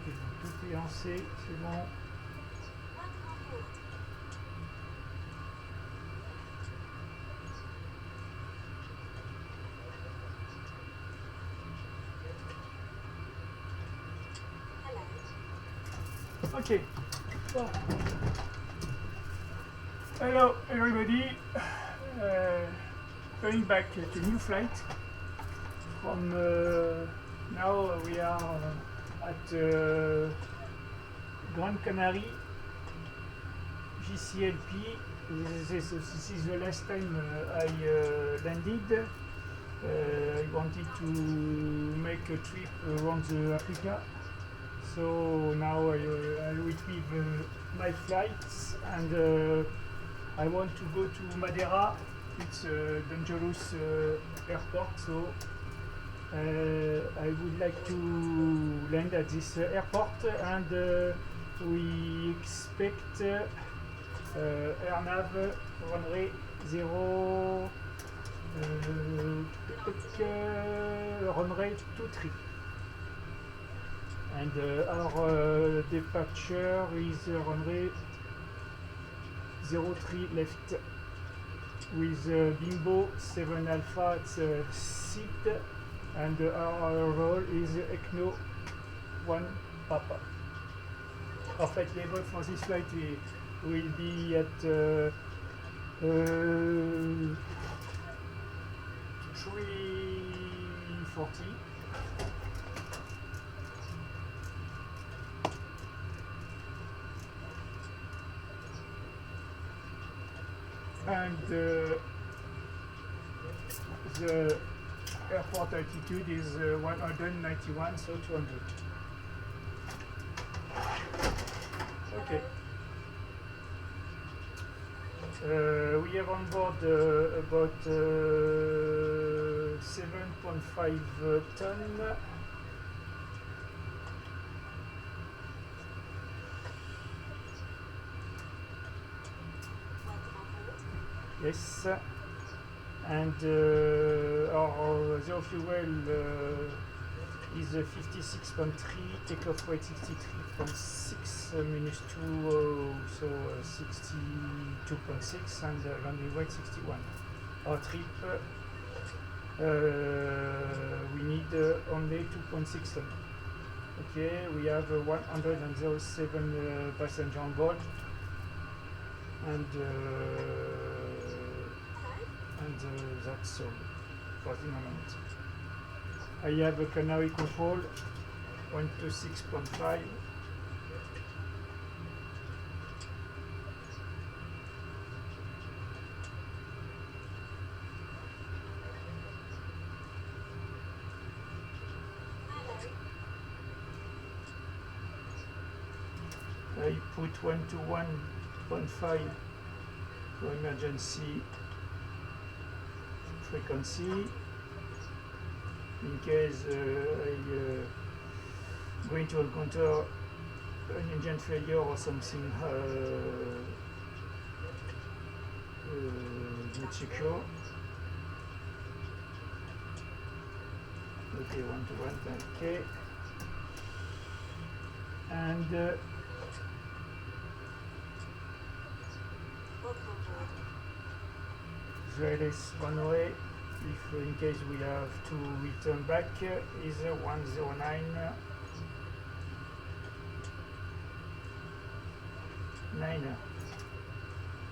Ok, tout est lancé, c'est bon. Okay. Well, hello everybody. Going back to new flight. From now we are at Gran Canaria, GCLP. This is the last time I landed. I wanted to make a trip around Africa. So now I retrieve my flights and I want to go to Madeira. It's a dangerous airport, so I would like to land at this airport, and we expect AirNav runway 0 runway 23. And our departure is runway 03 left with Bimbo 7 Alpha seat, and our roll is ECNO 1 Papa. Our flight level for this flight will be at 340. And the airport altitude is 191, so 200. Okay. We have on board about 7.5 ton. Yes, and our zero fuel is 56.3, takeoff weight 63.6, minus 2, so 62.6, and landing weight 61. Our trip, we need only 2.6 ton. Okay, we have 107 passengers on board, and that's all for the moment. I have a canary control 126.5. I put 1 to 1.5 for emergency frequency in case I'm going to encounter an engine failure or something not secure. Okay, 1 to 1, okay. And Israelis runway, if in case we have to return back, is 109.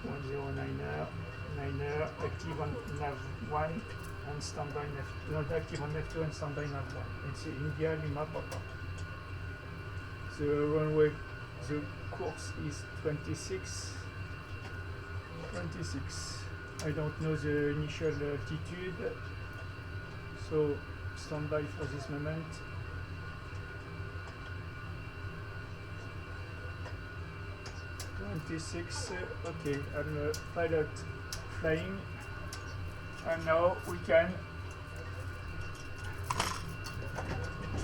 109er, active on nav 1 and standby nav, not active on nav 2 and standby nav 1. It's India Lima Papa. The runway, the course is 26. I don't know the initial altitude, so standby for this moment. Okay, I'm a pilot flying, and now we can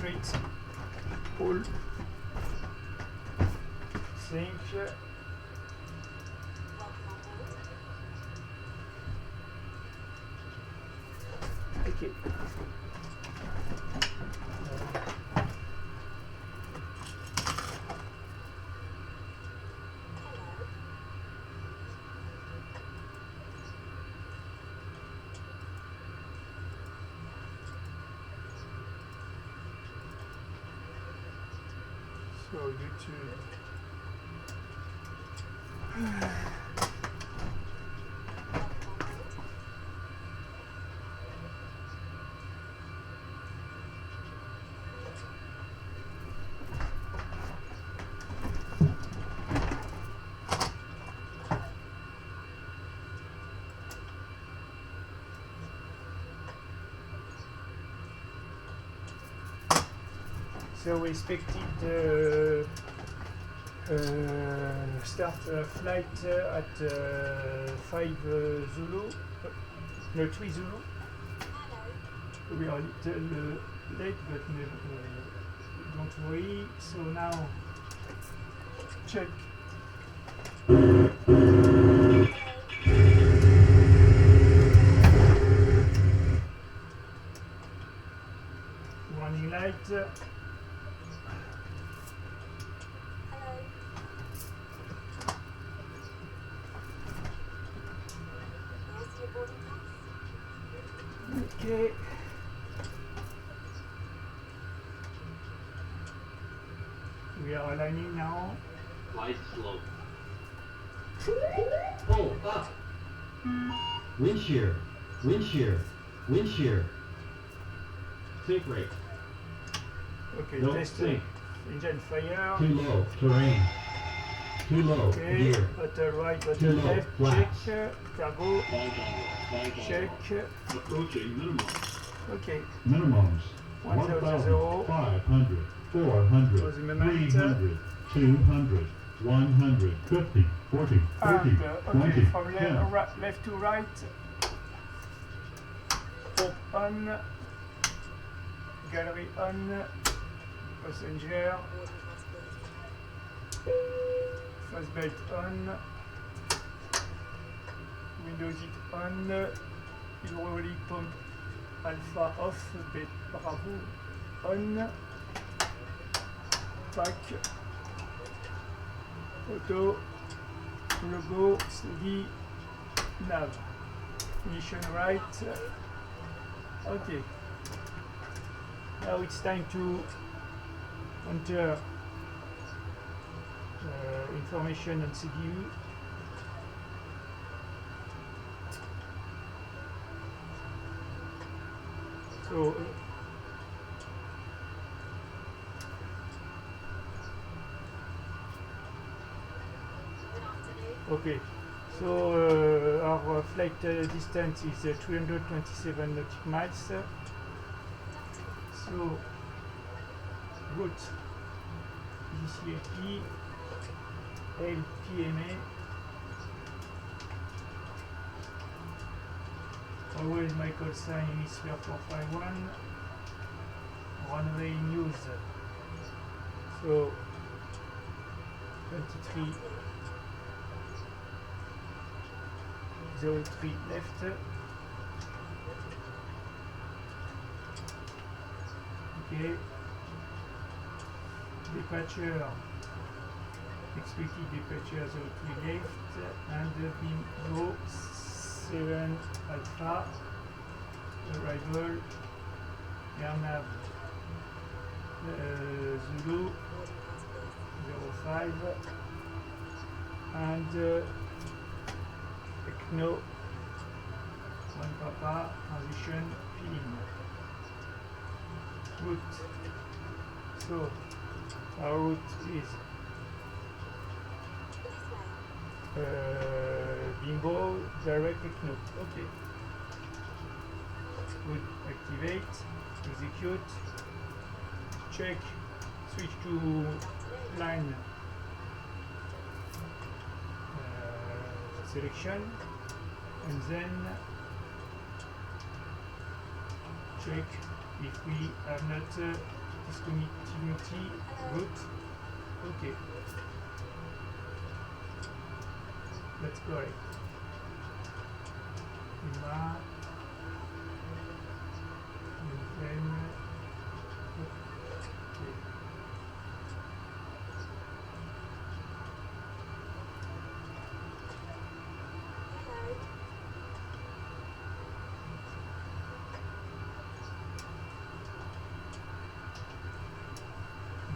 treat all things. Okay. So YouTube. So we expected start flight at 5 Zulu, no 3 Zulu. We are a little late, but don't worry. So now check. Warning light. Okay. We are aligning now. Flight slow. Oh, up. Wind shear. Wind shear. Wind shear. Sink rate. Okay, No test sink. engine fire. Too low. Terrain. Too low. Okay, Gear. button right, Too button low. left, Flaps. check. Cargo, Flight downward. check. Approaching minimum. Okay, Minimums 1,000, 1,500, 400, Was the moment, 300, 200, 150, 40, 30, and 20, okay, from 10. left to right. Pop on. Gallery on. Passenger. Fast belt on. Windows it on. Hydraulic pump alpha off. Bravo on. Pack. Auto. Logo. Steady. Nav. Mission right. Okay. Now it's time to enter information on CPU. So okay, so our flight distance is 327 nautical miles. So route DCAP LPMA, always my call sign hemisphere 451, runway news. So 2303 left. Okay. Departure, expected departure 03 left, and below 7 alpha, arrival, airnav Zulu 05, and ECNO 1 Papa, transition filling. Route. So our route is Bimbo direct ECNO. Okay. Route activate, execute, check, switch to line selection, and then check if we have not discontinuity route. Okay, that's correct. Lima, and then okay.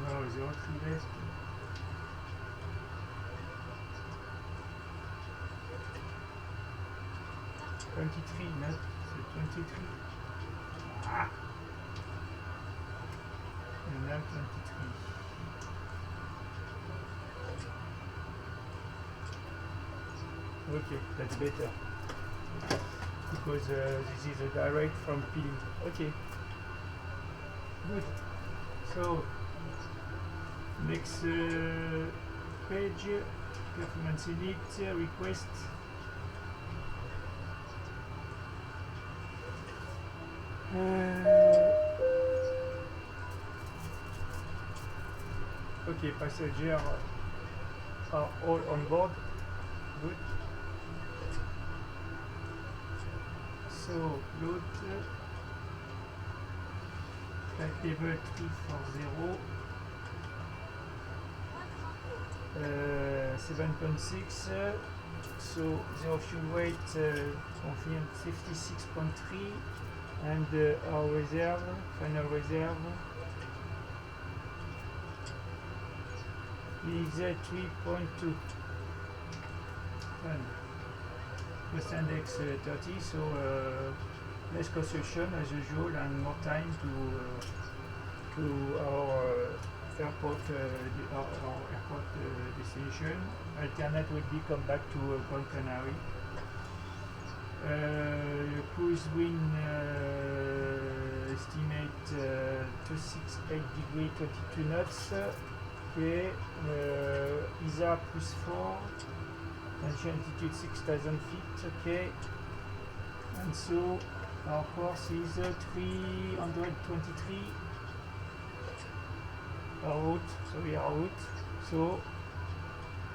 Now 03 left. 23, not 23. Ah! And now 23. Okay, that's better. Because this is a direct from peeling. Okay. Good. So, next page, performance edit, request. Okay, passengers are all on board. Good. So, load flight level 340, 7.6, so zero fuel weight confirmed 56.3, and our reserve, final reserve is 3.2 ton. Cost index 30, so less construction as usual and more time to our airport destination. Alternate will be come back to Gran Canaria. Cruise wind estimate 268 degree 22 knots. Okay, ISA +4. Initial altitude 6,000 feet, okay, and so our course is 323 our route, so we are route, so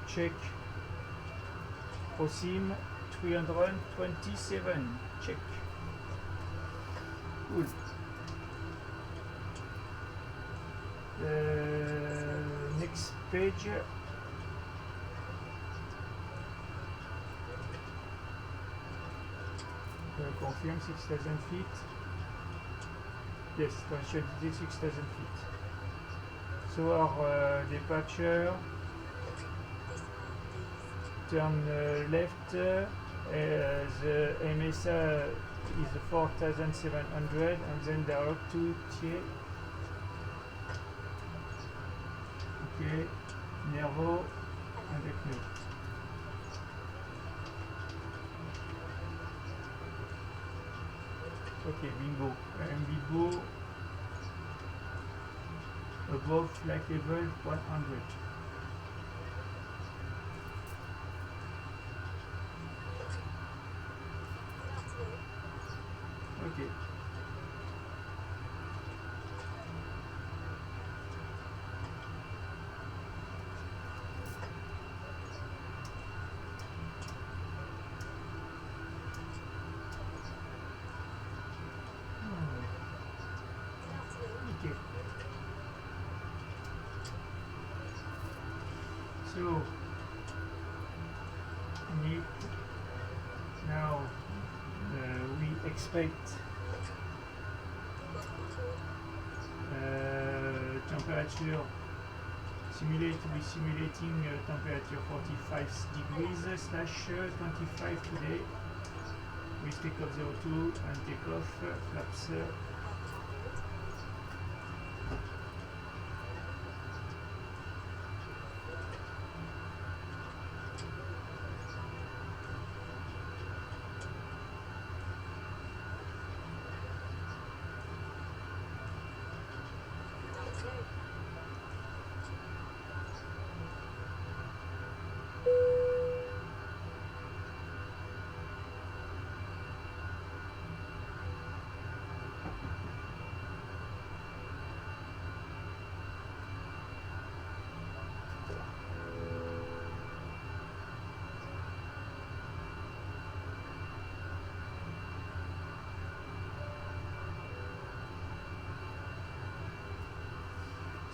check ProSim 327, check, good. Next page. Confirm 6,000 feet. Yes, transition 6,000 feet. So our departure, turn left, the MSA is 4,700 and then direct to Thiers. Okay, Nervo avec nous. Okay, bingo. Bingo above flight level 100. Okay. So now we expect temperature simulating temperature 45 degrees / 25 today with takeoff 02 and takeoff flaps.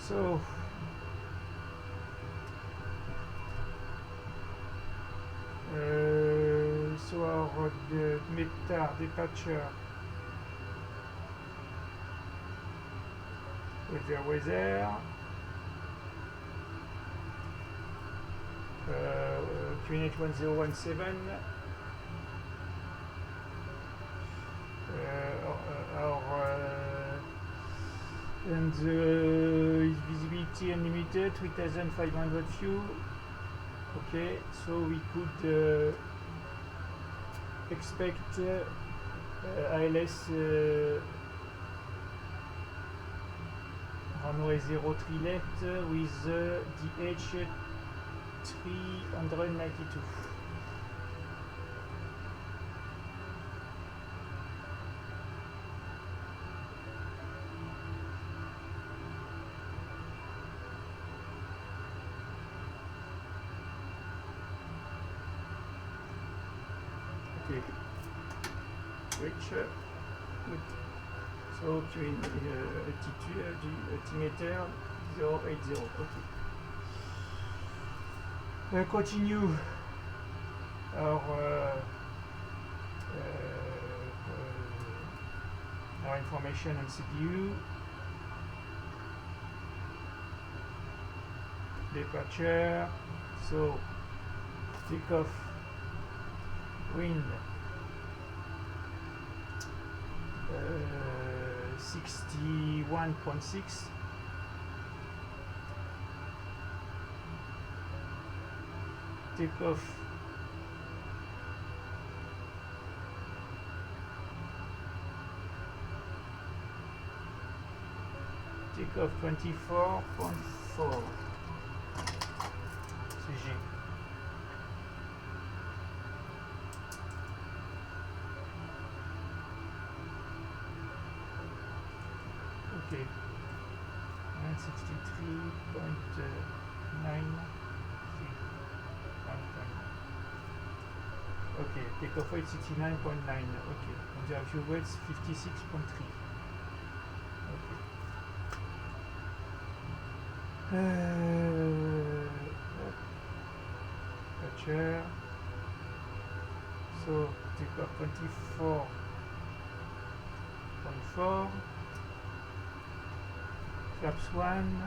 So our meta departure with the weather, QNH 1017, and visibility unlimited, 3500 view. Okay, so we could expect ALS runway 0 trilet with DH 392. Okay, which good. So altimeter 080. Okay. Continue our information on CPU. Departure. So takeoff. Wind 61.6. Takeoff 24.4 CG. Okay, 963.9. Okay, takeoff weight 69.9. Okay, and the actual weight 56.3. Okay. Aperture. So takeoff 24.4. Flaps 1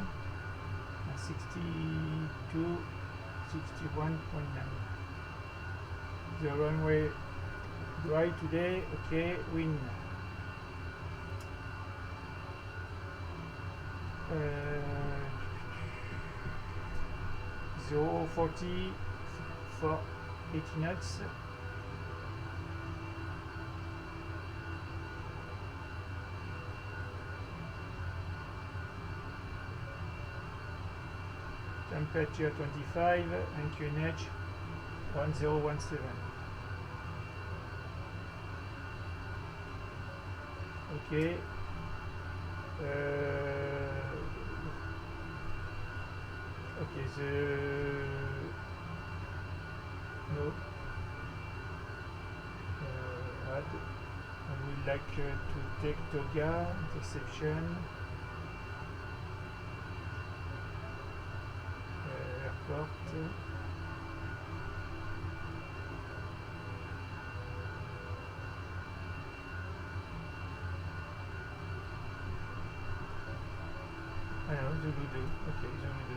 and 62, 61.9. The runway dry today. Okay, wind 040 for 80 knots. Temperature 25 and QNH 1017. Okay. Okay, no. Add. I would like to take Toga interception. Airport. Alors, Zulu 2. Ok, Zulu 2.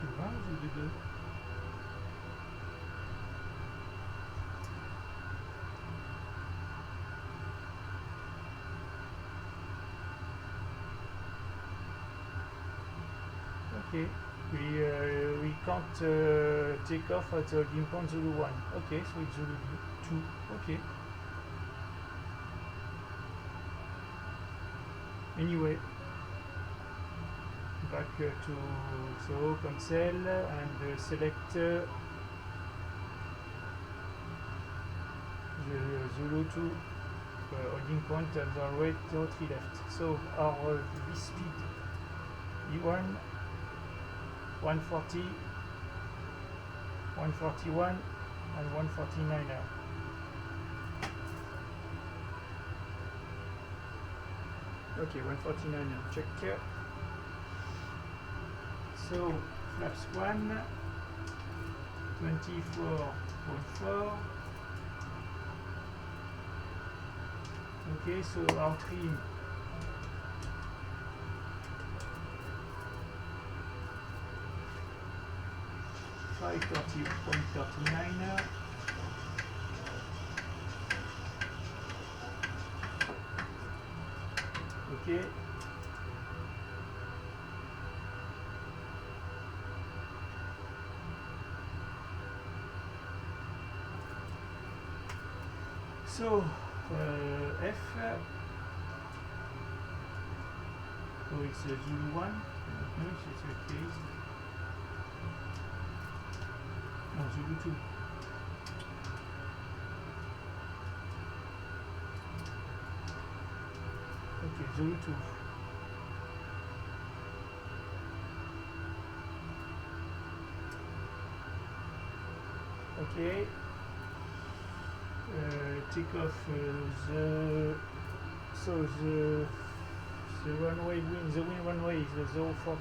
Tu vois, Zulu 2. Okay, we can't take off at holding point Zulu 1. Okay, so it's Zulu 2. Okay. Anyway, back to so cancel and select the Zulu 2 holding point and the right 03 left. So our V speed E1 140, 141 and 149 now. Okay, 149 now. Check here. So flaps 1, 24.4. Okay, so our trim 530.39. Okay. So F, oh it's a Zulu 1, no it's a case, no Zulu 2, okay Zulu 2, okay. Take off the runway wind. The wind runway is 040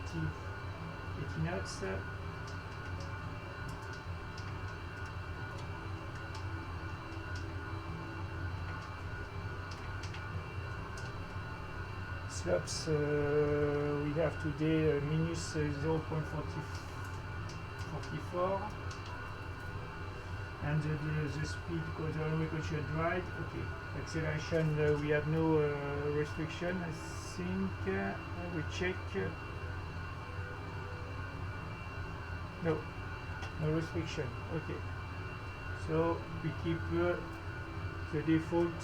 80 knots. Slopes we have today minus 0.44. And the speed goes runway condition right. Okay. Acceleration we have no restriction. I think we check. No restriction. Okay. So we keep the default.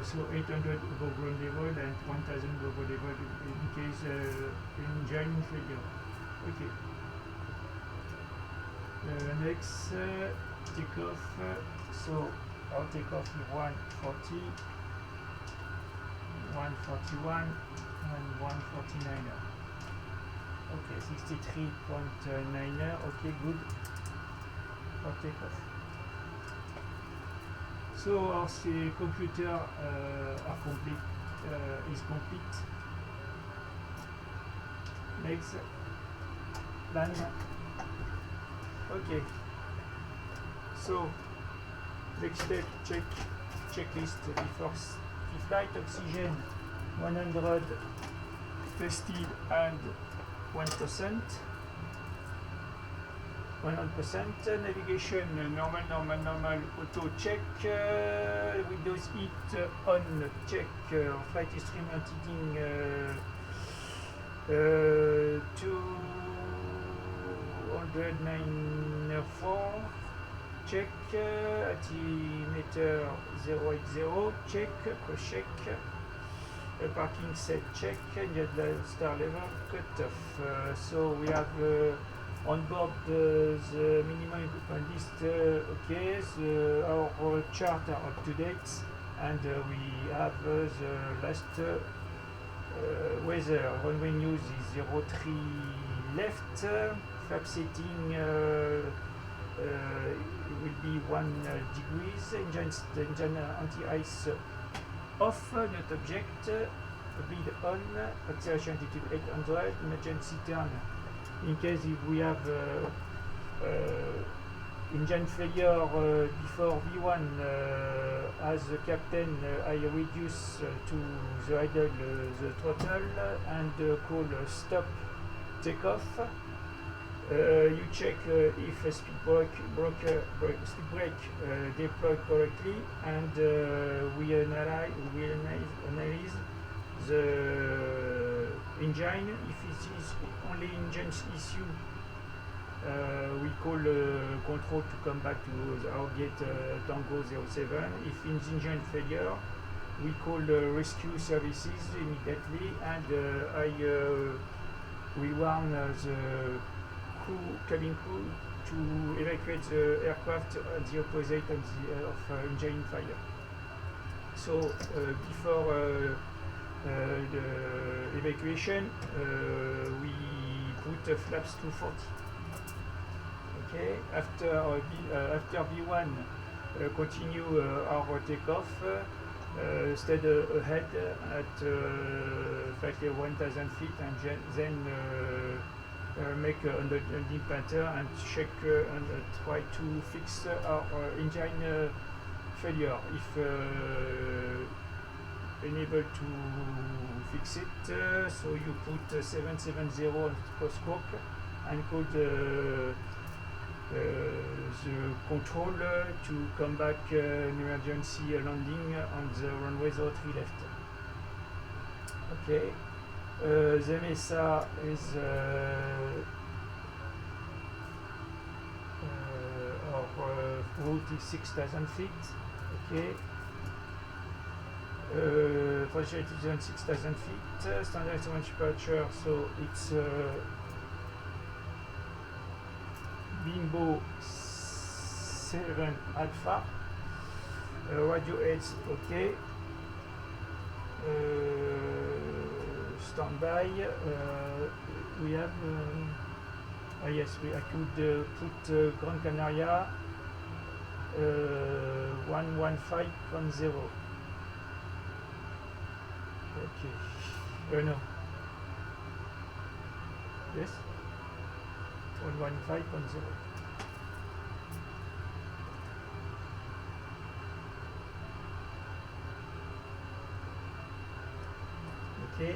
So 800 above ground level and 1000 above ground level in case engine failure. Okay. Next takeoff, so our takeoff is 140, 141 and 149. Okay, 63.9. Okay, good for takeoff. So our computer is complete. Next, land. Okay, so next step, checklist before flight. Oxygen 100, tested and 1%. 100%. Navigation normal. Auto check. Windows heat on check. Flight instrument heating 209.4 check. Altimeter 080 check. Cross check. Parking set check. Star level cutoff. So we have on board the minimum equipment list. Okay, our chart are up to date, and we have the last weather. Runway news is 03 left. Flap setting will be 1 degrees. Engine anti-ice off. Not object. Bleed on. Acceleration altitude 800. Emergency turn. In case if we have engine failure before V1, as the captain, I reduce to the idle the throttle and call stop takeoff. You check if a speed brake deployed correctly, and we analyze the engine. If it is only engine issue, we call control to come back to our gate Tango 07. If it's engine failure, we call rescue services immediately, and we warn the cabin crew to evacuate the aircraft at the opposite of engine fire. So before the evacuation, we put flaps 240. Okay, after V1, continue our takeoff. Stay ahead at 1,000 feet, and then make a deep pattern and check and try to fix our engine failure. If unable to fix it, so you put 770 on scope and call the control to come back an emergency landing on the runway 03 left. Okay, the MESA is our route is 6,000 feet. Okay, pressure is 6,000 feet. Standard instrument temperature, so it's Bimbo 7 alpha. Radio 8, okay. Standby. We have yes, I could put Gran Canaria 115.0. Okay. No. Yes. 115.0. Okay.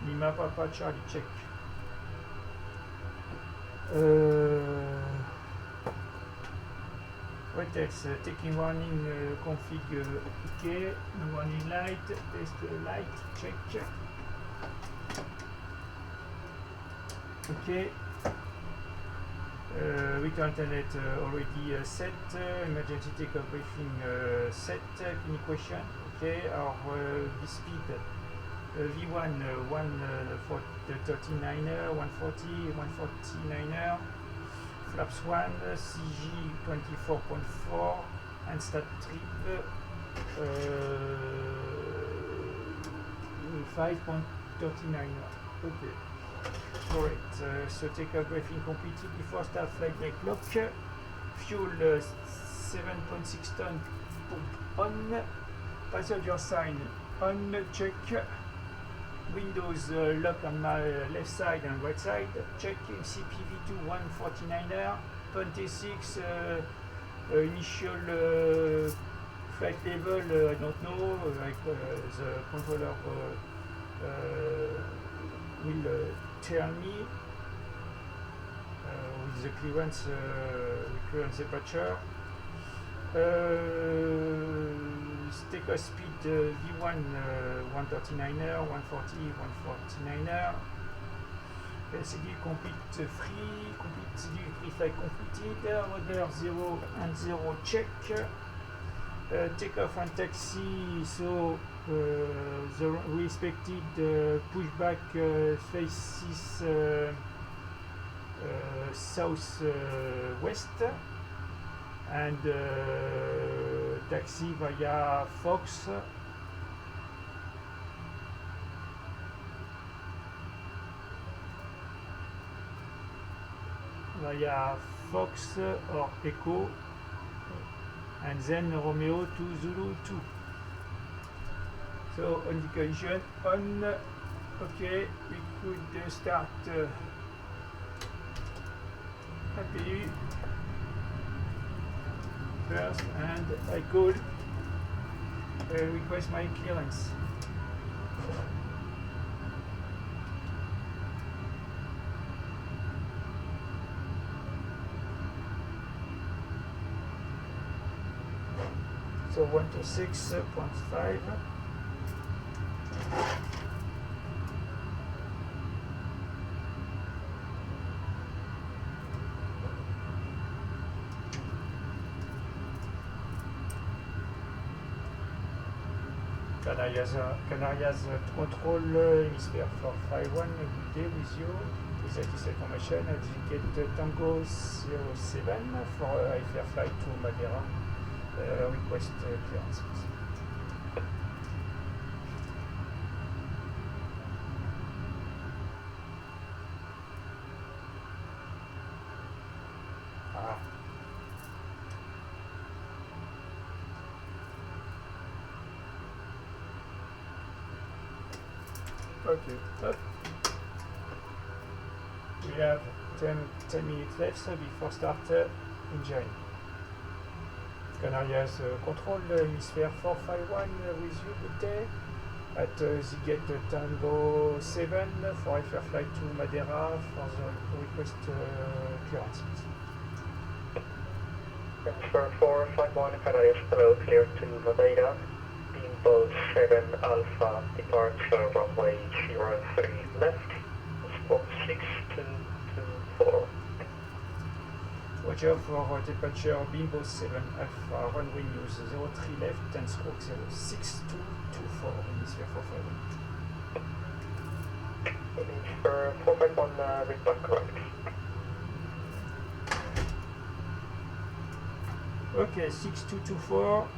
Lima Papa Charlie check. What else? Taking warning config okay. No warning light. Test light check. Okay. Return internet already set. Emergency takeoff briefing set. Any question? Okay. Our speed V1 139er, 140, 149er. Flaps 1, CG 24.4, and stat trip 5.39. Okay. Alright, so takeoff briefing completed before start flight brake lock. Fuel 7.6 ton pump on. Passenger sign on, check. Windows lock on my left side and right side, check. CPV2 149er, 26 initial flight level, I don't know, like the controller will tell me with the clearance temperature. Takeoff speed V1 139er, 140, 149er. CD complete pre-flight completed. Order 0 and 0 check. Takeoff and taxi, so the respected pushback faces south west, and taxi via Fox. Via Fox or Echo, and then Romeo to Zulu 2. So indication on. Okay, we could start happy first, and I could request my clearance. So 126.5. Canarias control hemisphere 451, good day with you. With this information, I get Tango 07 for IFR flight to Madeira. Request clearance. Okay, up. We have 10 minutes left before start engine. Canarias control hemisphere 451 with you, good day. at the gate Tango 7 for a flight to Madeira for the request clearance. Transfer 451 Canarias, hello, clear to Madeira. Bimbo 7 Alpha, departure runway 03 left, squawk 6224. Roger for departure Bimbo 7 Alpha, runway news 03 left and squawk 6224 hemisphere 451. Hemisphere 451, read back correct. Okay, 6224,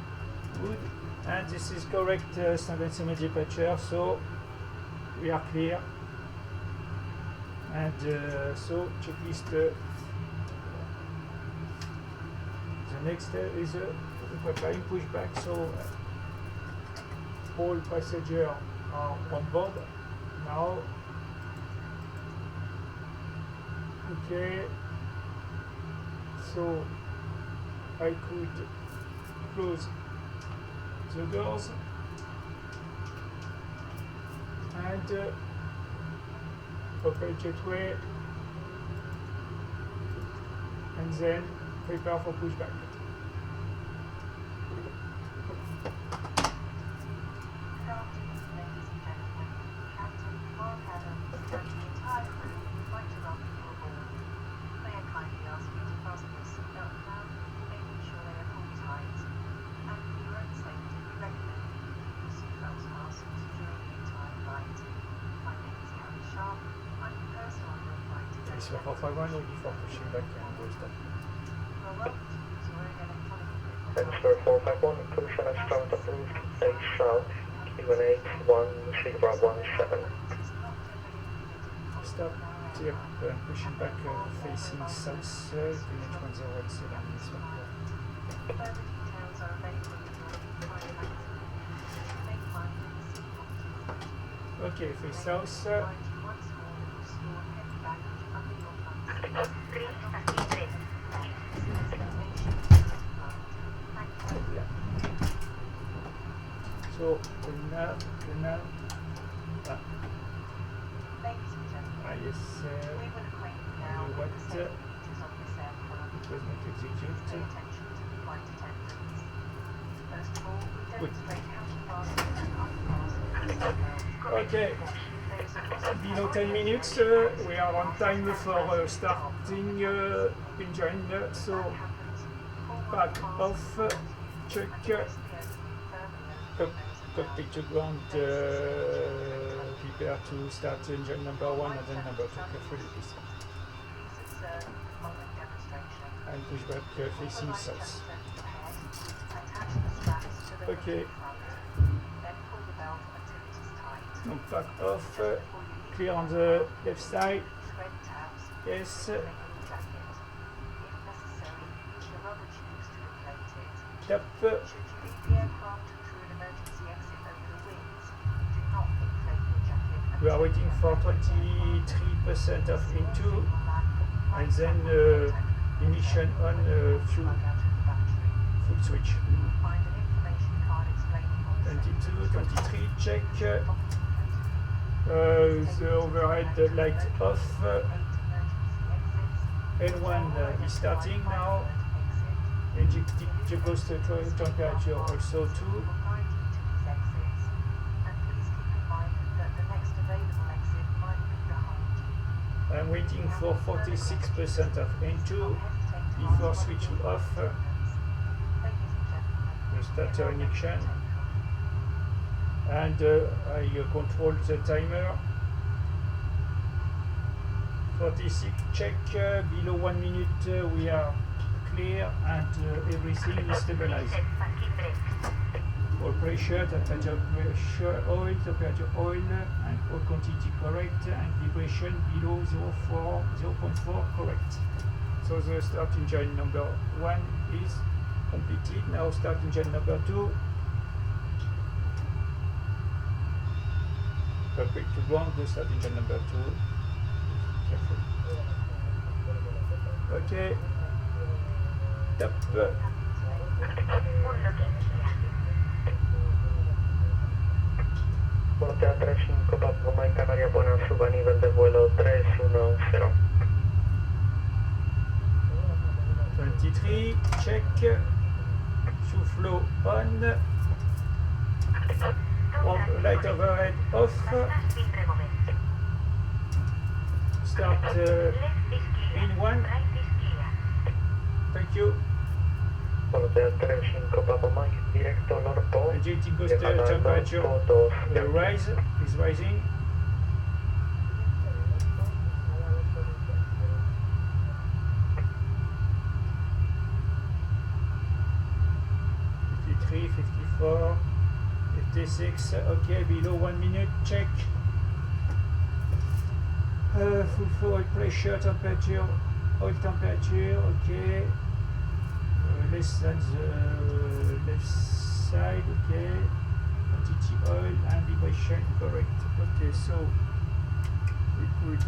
good, and this is correct standard semi departure, so we are clear. And so checklist. The next is preparing pushback, so all passengers are on board now. Okay, so I could close the doors and open gateway and then prepare for pushback. So for 51 or before pushing back and go stop. Transfer 451, cruise and start approved, face south, Q&A 1017. Stop, yep, pushing back facing south, QNH 1017. Okay, face south. So now, yes, what it was not executed. Good. Okay, below 10 minutes, we are on time for starting engine, so back off, check, cockpit to ground, prepare to start engine number 1 and then number 2, carefully please. And push back facing south. Okay. So back off, clear on the left side. Yes. Tap. We are waiting for 23% of into and then emission on full switch. 22, 23, check. The overhead light off. L1 is starting now. Engine boost temperature also too. I'm waiting for 46% of N2 before switching off. The starter ignition. And I control the timer. 46 check, below 1 minute we are clear and everything is stabilized. All pressure, temperature, temperature oil and all quantity correct and vibration below 0.4 correct. So the start engine number 1 is completed. Now start engine number 2. Perfect to ground, the start engine number 2. Careful. Okay. Tap. Teatro 5, Papa Mike Canaria, buena suba a nivel de vuelo 310. 23, check. Souffle on. Light overhead off. Start in 1. Thank you. Polo Teatro 5, Papa Mike, directo norte. Jetting coaster temperature rise is rising. '53, 54, 56. Okay, below 1 minute. Check. Full flow, oil pressure, temperature, oil temperature. Okay. Less than the left side, okay. Quantity oil and vibration correct. Okay, so we could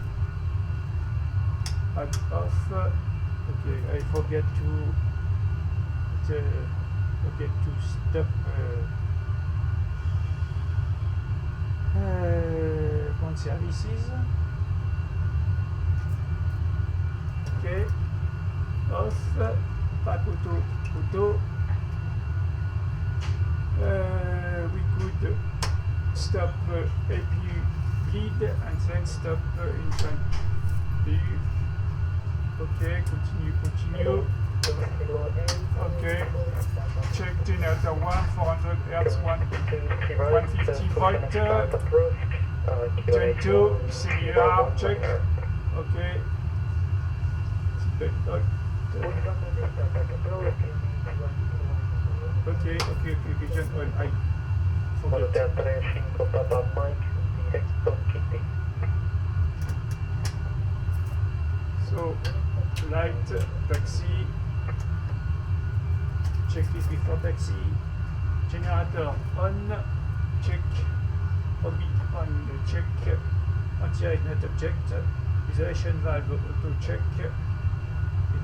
add off. Okay, I forget to stop point services. Okay, off. Pack auto. We could stop APU lead and then stop infant view. Okay, continue. Okay, check generator 1, 400 Hz, 150 volt. Gen 2, CBR, check. Okay. Okay, vision on. I Polo forget. Teatro 5, Papa Mike, directo GT. So, light, taxi, checklist before taxi, generator on, check, orbit on, check, anti-ignite object, isolation valve auto check,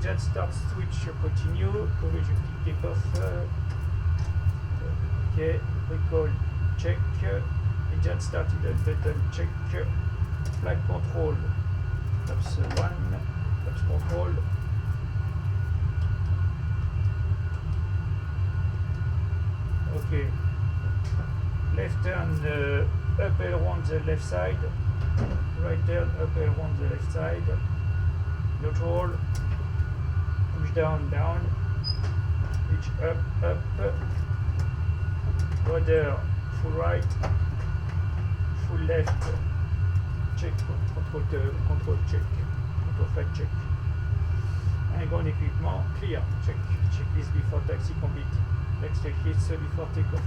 jet start switch continue, coverage take off, okay, recall check, engine started button check, flight control, flaps 1, flaps control, okay, left turn up aileron on the left side, right turn up aileron on the left side, neutral, push down, pitch up, rudder full right, full left, check, control check, control flight check, and ground equipment clear, check, checklist before taxi complete, next checklist before takeoff.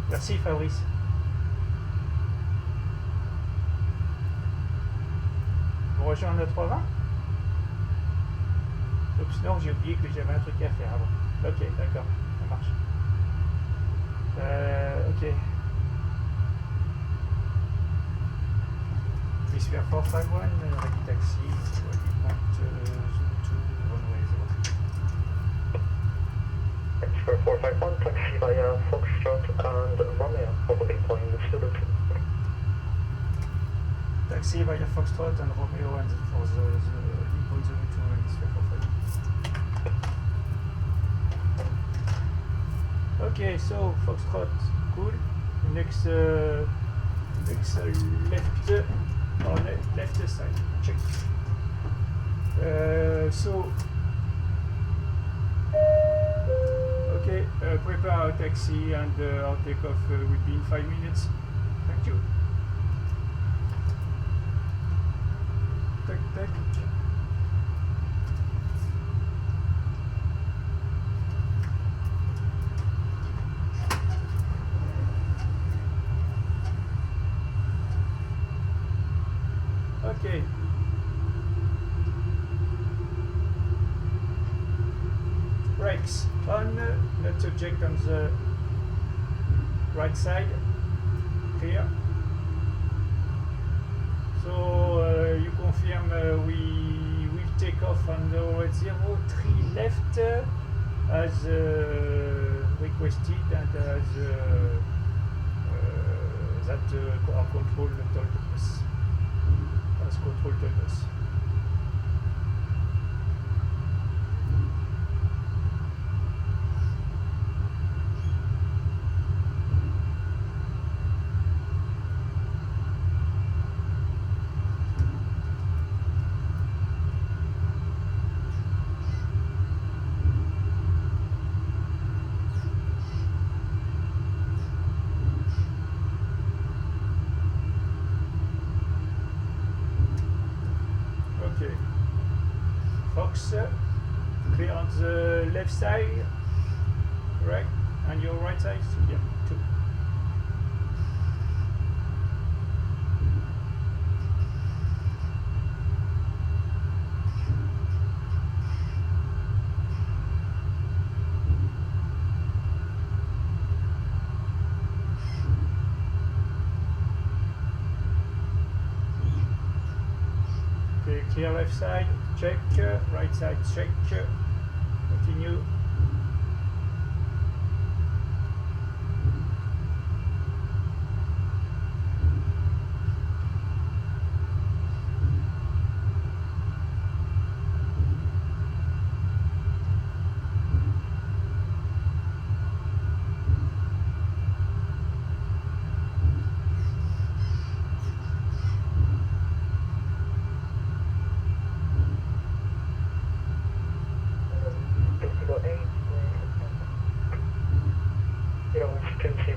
Merci Fabrice. Vous rejoindre le 320 ? Oups, non, j'ai oublié que j'avais un truc à faire avant. Ok, d'accord, ça marche. Ok. Miss Air Force 51, Ready Taxi, Ready Point, Zoom 2, Runway 03. Thanks for 451, taxi via Foxtrot and Romeo, probably point Zulu 2. Taxi via Foxtrot and Romeo and for the input 02 hemisphere 451. Okay, so Foxtrot, cool. Next left or left side, check. So okay, prepare our taxi and our takeoff will be in 5 minutes. Thank you. Tac. Okay. Brakes on, not subject on the right side, clear. So you confirm we will take off on the 03 left as requested and as that our control told us. As control told us. Okay. Fox, clear on the left side, right? And your right side? Yeah, 2. Okay, clear left side, check, right side, check, continue.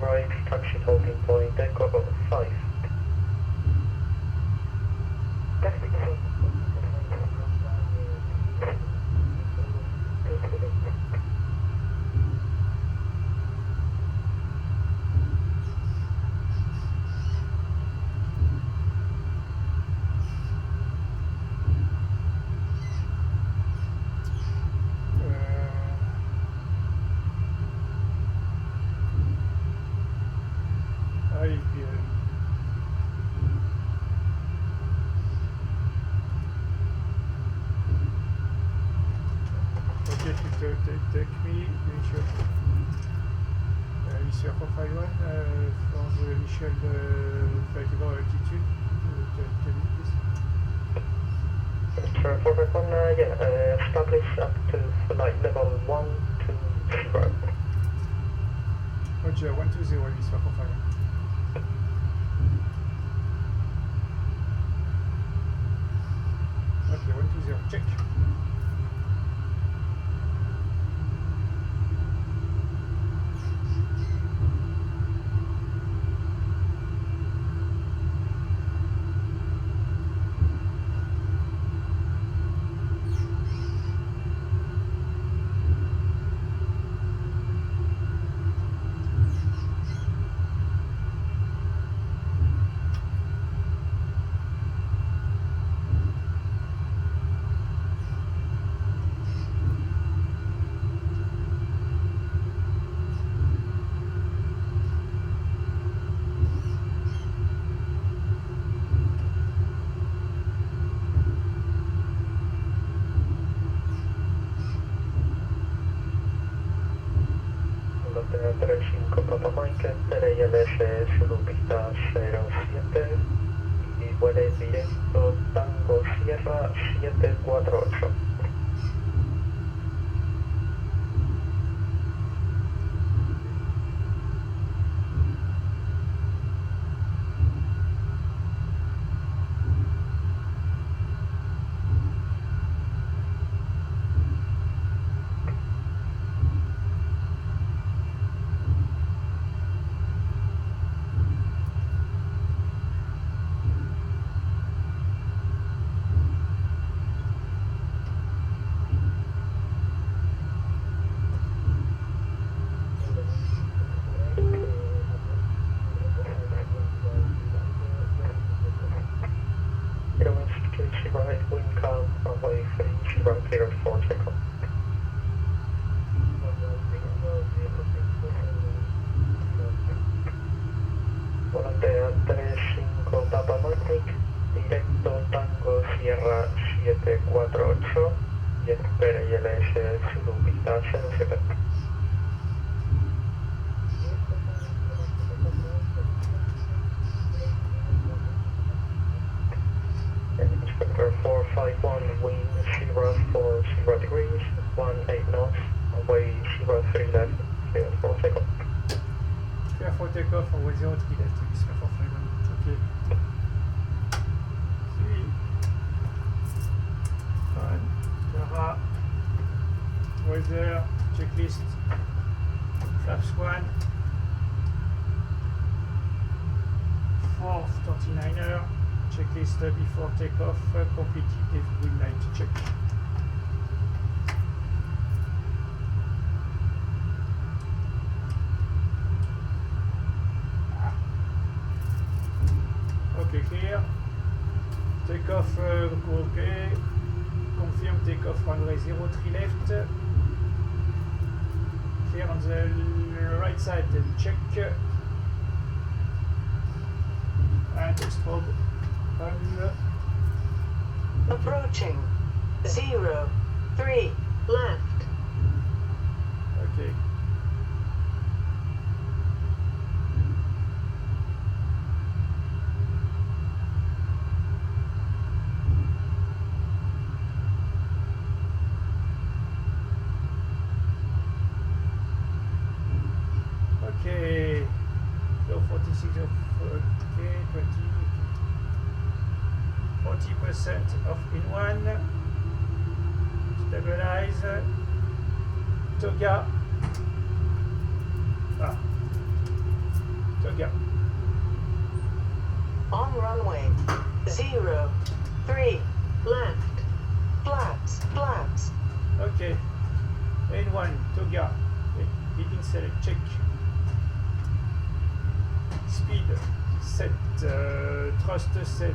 Right, taxi holding point, Echo 5. Okay, take me, initial hemisphere 451 for the initial flight altitude. Tell me please. Sure, 451, yeah, establish up to flight level 120. Roger, 120 hemisphere 451. Okay, 120, check. Hotel 35 Papa Mike, TRLS Zulu pista 07 y vuele directo Tango Sierra 748. Volante 35 Papa Mike, directo Tango Sierra 748 y espera ILS Zulu pista 07. Inspector 451, wind 040 degrees, 18 knots, away 03 left, clear for takeoff. Clear for takeoff, away 03 left, clear for flight. Okay. 3, 1, Clara, weather, checklist, flaps 1, 439er, checklist before takeoff, completed with night check. Okay, clear. Takeoff, okay. Confirm takeoff runway 03 left. Clear on the right side, check. And strobe. Approaching 03 left. Okay. Okay. Flow 46 of okay, 40% of in one. Stabilize. Toga. Toga. On runway 03 left. Flaps, flaps. Okay. In one. Toga. Heating select. Check. Speed set. Thrust set.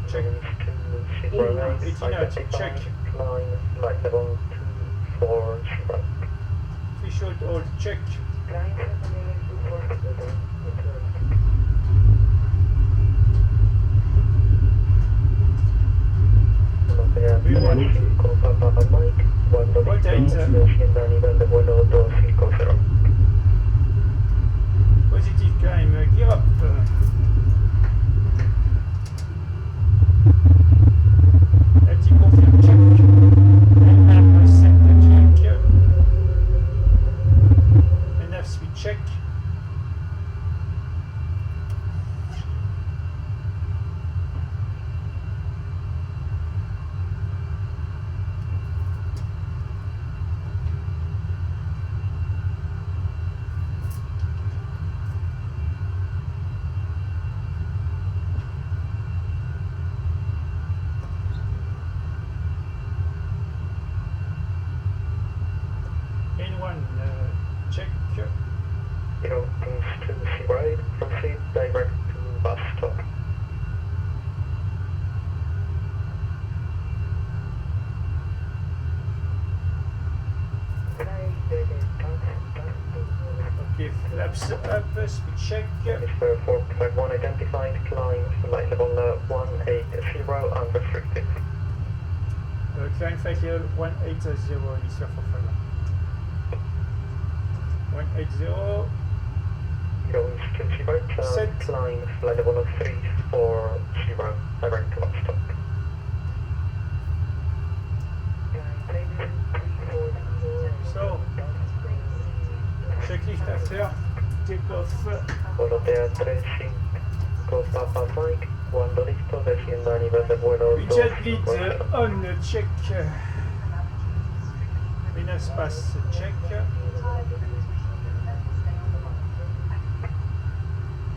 Check. 18 knots. Check. Line, flight level 24, Threshold hold. Check. Positive climb. Gear up. Let's confirm. Check. And set check. Enough speed check. Check. 0 things to see right, proceed direct to bus stop. Okay, flaps up, speed check. Mr. 451 identified, climb flight level 180 unrestricted. Climb flight level 180, Mr. 451. 180. 80. 0 is 20 right, Set. climb flight level of 340, direct to stop. So, checklist after takeoff. Volotea 35 Papa Mike, cuando listo descienda a nivel de vuelo Jet lead 250. on check. Menospace check.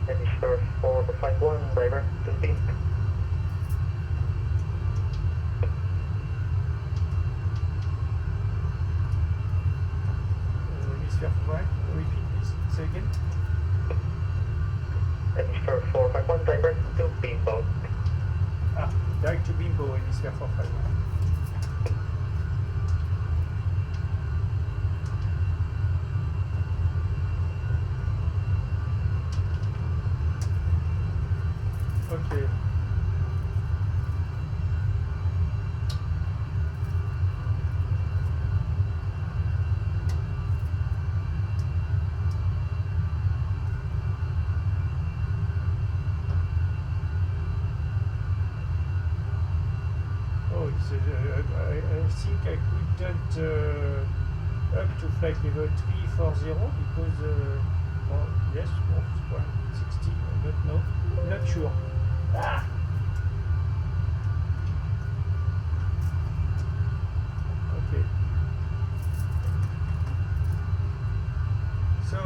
Hemisphere 451, direct to beam. Hemisphere right. Repeat please. Say again. Hemisphere 451, direct to Bimbo. Ah, direct to Bimbo, hemisphere 451. Okay. Oh, it's, I think I couldn't up to flight level 340 because, well, yes, well, it's 160, I don't know, not sure. Ah! Okay. So,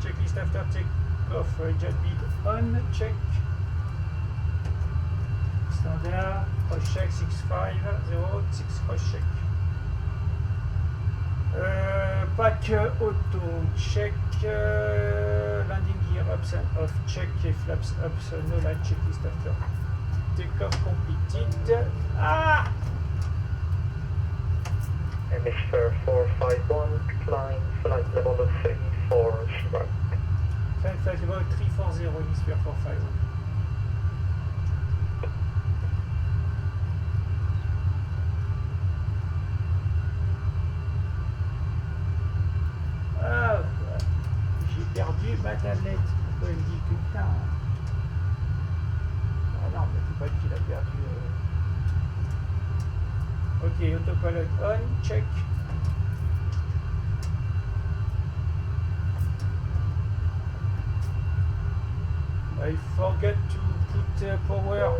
checklist after takeoff, jet lead on, check. Standard, cross check 650, 6 cross check. Pack auto check, landing gear ups and off check, flaps up, so no light checklist after. Takeoff completed. Ah! Hemisphere 451, climb flight level of 340. Flight level 340, hemisphere 451. Ah, j'ai perdu ma tablette. Pourquoi il me dit que putain. Ah non, mais c'est pas qu'il a perdu. Ok, autopilot on, check. I forgot to put power.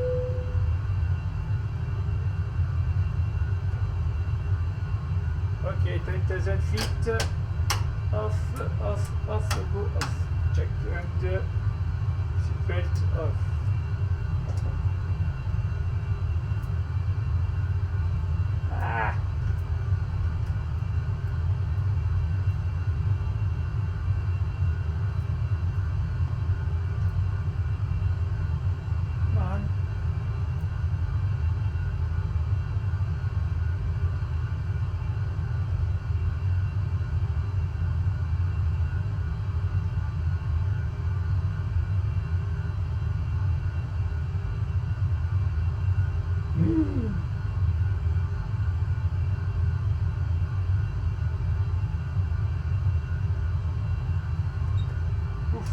Okay, 10,000 feet. Off, go off. Check and seatbelt off. Ah! Come on. Ouf.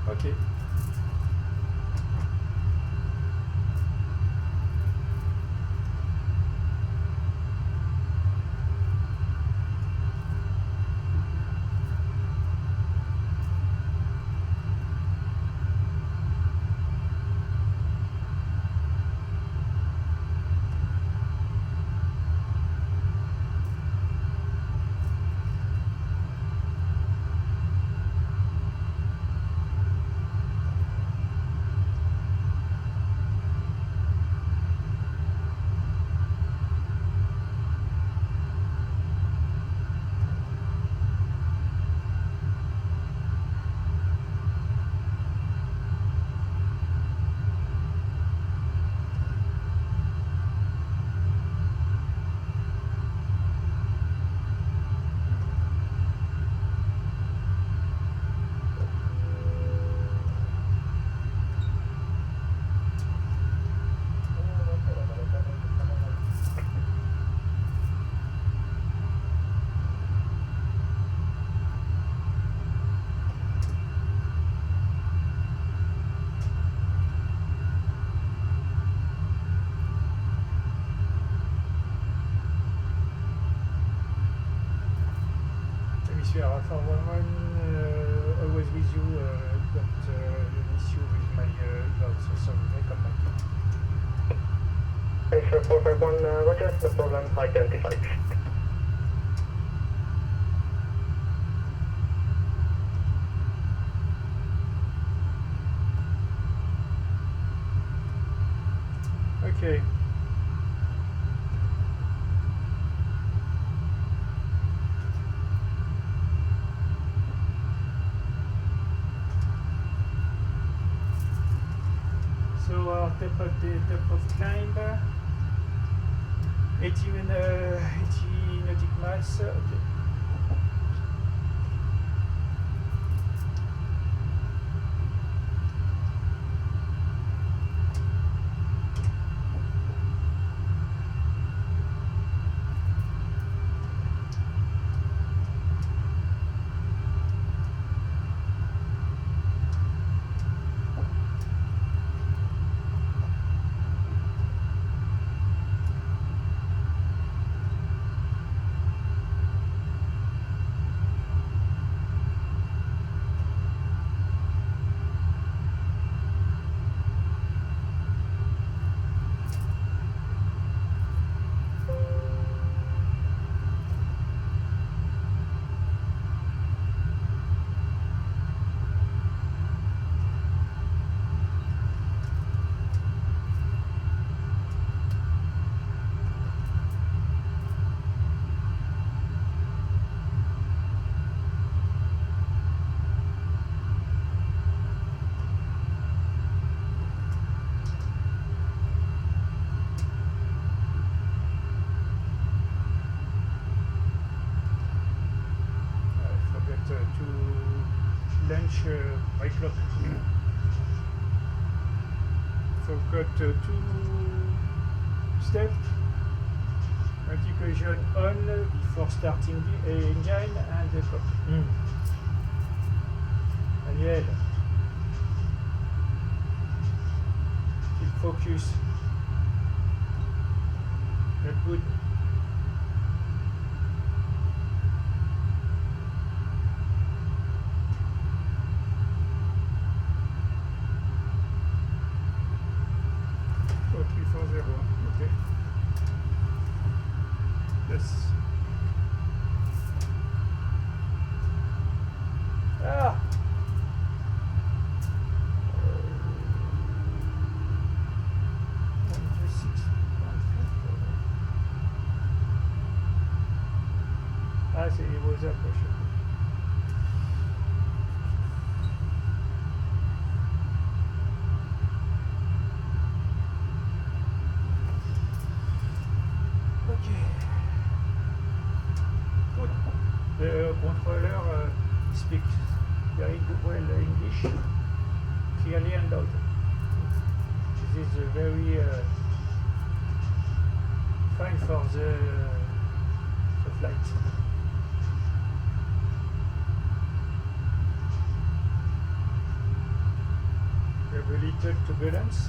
Ok. atmosphere. 411, always with you. Got an issue with my valve, so sorry, I come back. Hey, sir, 451, roger, the problem identified. Okay. So our type of climb, 80 nautic miles. Okay. To launch my clock. Forgot 2 steps. Multi-collision on before starting the engine and the clock. Daniel, keep focus. Not good. Okay. Yes. Ah. I see it was up pressure. The controller speaks very well English, clearly and loud. This is very fine for the flight. We have a little turbulence.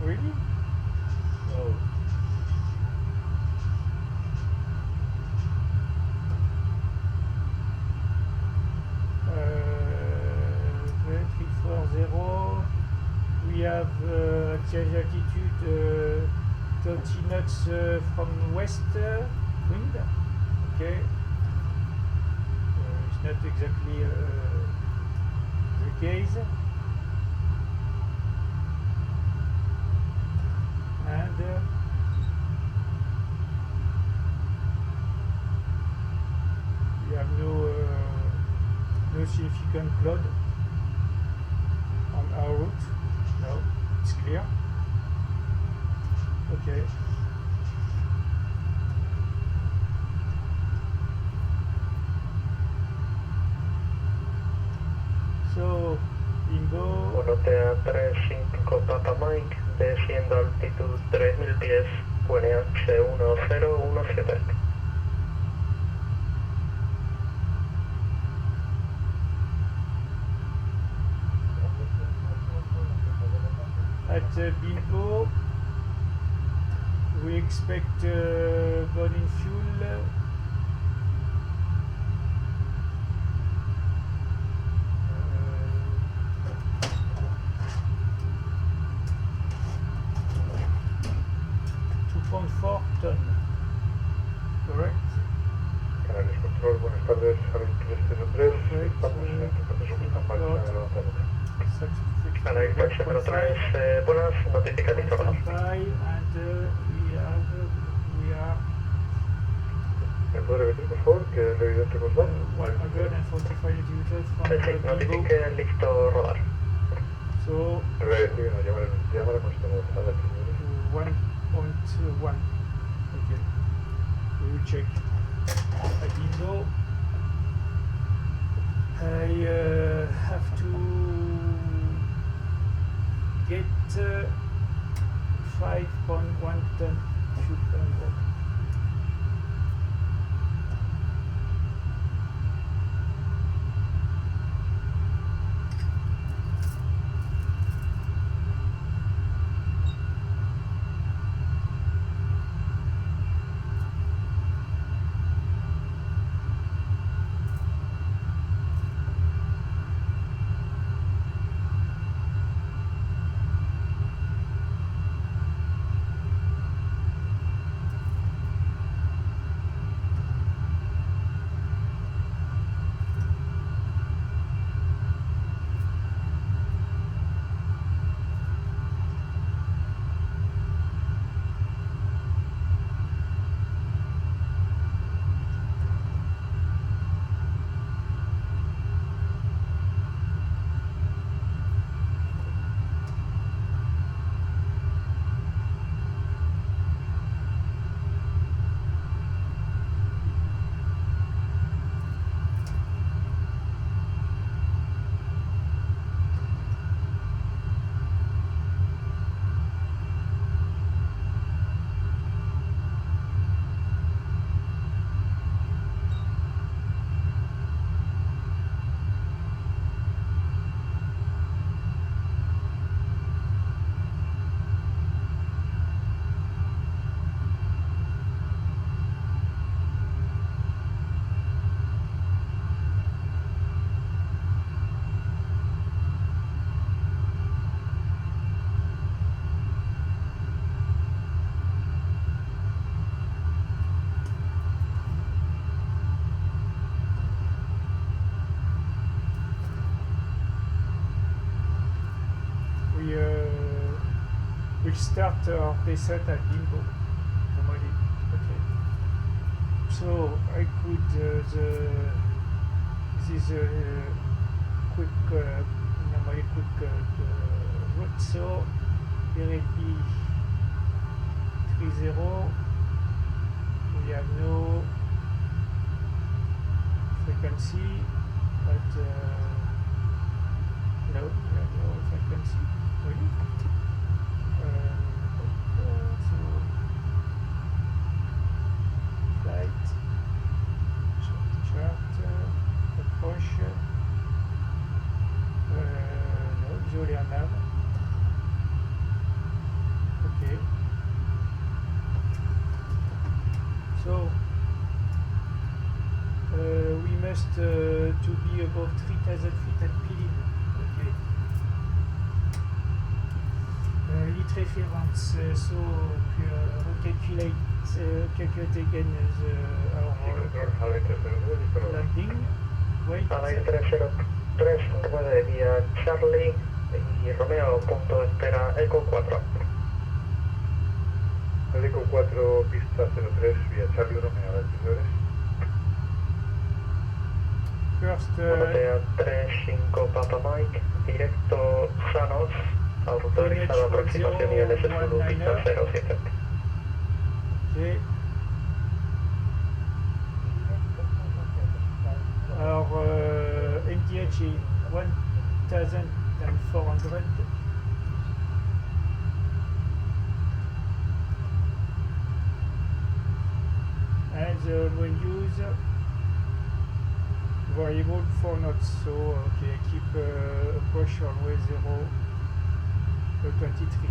Really? Oh. We have change altitude 30 knots from west wind. Okay, it's not exactly the case. And we have no significant cloud on our route. No, it's clear. Okay. So, bingo. Volotea 35 Papa Mike, desciendo altitud 3000 pies, QNH 1017. At bingo, we expect burning fuel correct. Canarias Control, buenas tardes, Javier 303. Perfect. Estamos en el proceso de esta marcha de lanzamiento. Canarias 303, buenas, notifica listo. And we are ¿Me puede repetir, por favor, que el evidente nos da? 145 meters from Sí, the bingo. notifique listo rodar. So Llamaremos a la 1.1. Okay. We will check. I bingo. I have to get 5.1 ton fuel on board. We start our descent at bingo. Normally, okay. So I could this is a quick normally quick route. So here it be 30. We have no frequency, but no, we have no frequency. Really? So flight, chart, approach, no, visually on nav. Okay. So we must to be above 3,000 feet at peeling. Okay. Heat reference, so calculate again our landing. Wait. Anair 303, puede vía Charlie y Romeo, punto espera Eco 4. Eco 4, pista 03, vía Charlie, Romeo, 23. First, Monotea 35 Papa Mike, directo Sanos, autorizada aproximación y LS Zulu, pista 07. okay. Our MTH is 1,400. And when use variable 4 knots, so okay, keep approach always 0.23.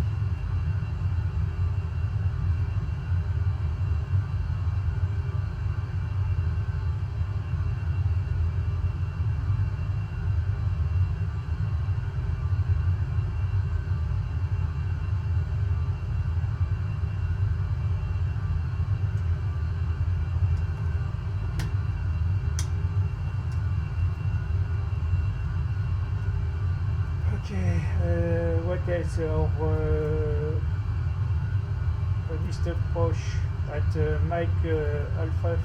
Okay, so Mr. Proche at Mike Alpha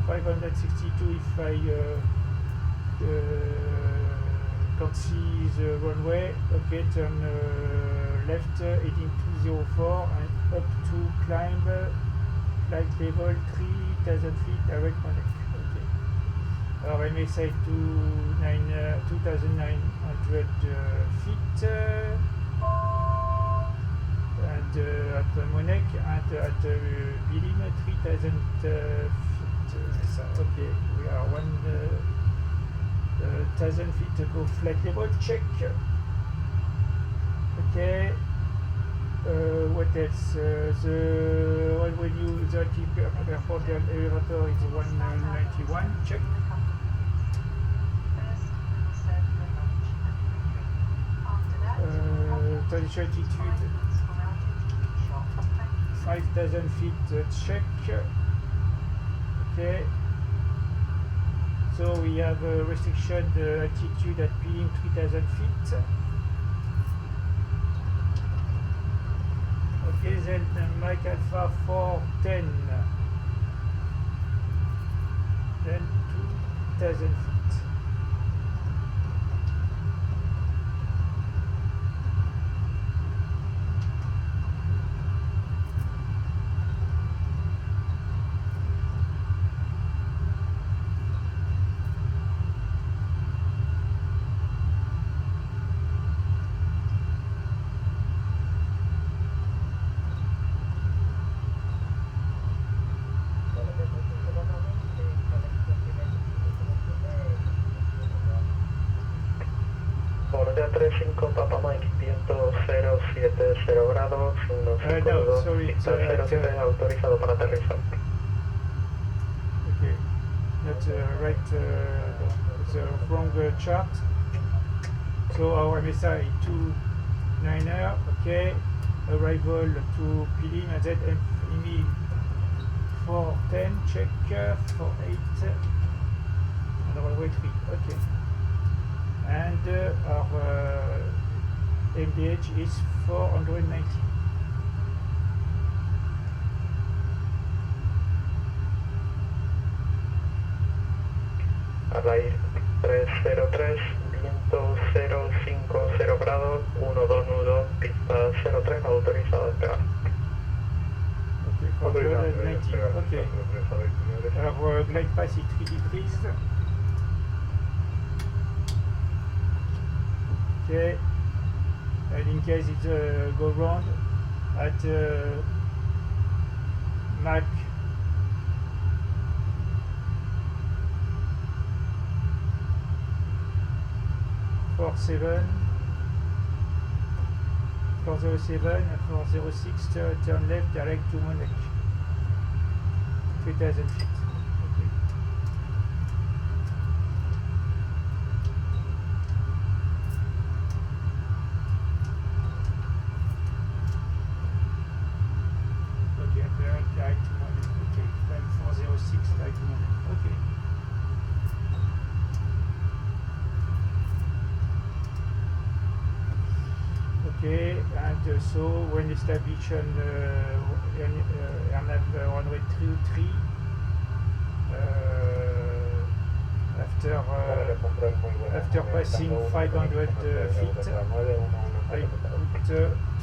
562 if I can't see the runway. Okay, turn left heading 204 and up to climb flight level 3000 feet direct Monac. Okay. Our MSI 2,900 feet and at Monac and at Bilim 3,000 feet. Okay, we are 1,000 feet above flight level. Check. Okay. What else? The railway new the airport elevator is 191. Check. Temperature altitude 5,000 feet. Check. Okay. So we have a restriction altitude at Bilim 3,000 feet. Okay, then Mike Alpha 410. Then 2,000 feet. Bordea 35 Papa Mike, viento 070 grados, signo 52, sorry, pista 07, autorizado para aterrizar. Okay, that's right, the wrong chart. So our MSI 29er, okay, arrival to Bilim and then ME 410, check, 48, and runway 3, okay. And our MDH is 490. Array 303, viento 050 grados, 12 nudos, pista 03, autorizado a despegar. Okay, 490, okay. Our glide path is 3 degrees. Okay, and in case it go wrong at Mach 47, 407 and 406 turn left direct to Monac, 3,000 feet. Okay. Okay, direct to Monac. Okay, then 406 direct to Monac. Okay. Okay, and so when established on airnav runway 303, after passing 500 feet, I put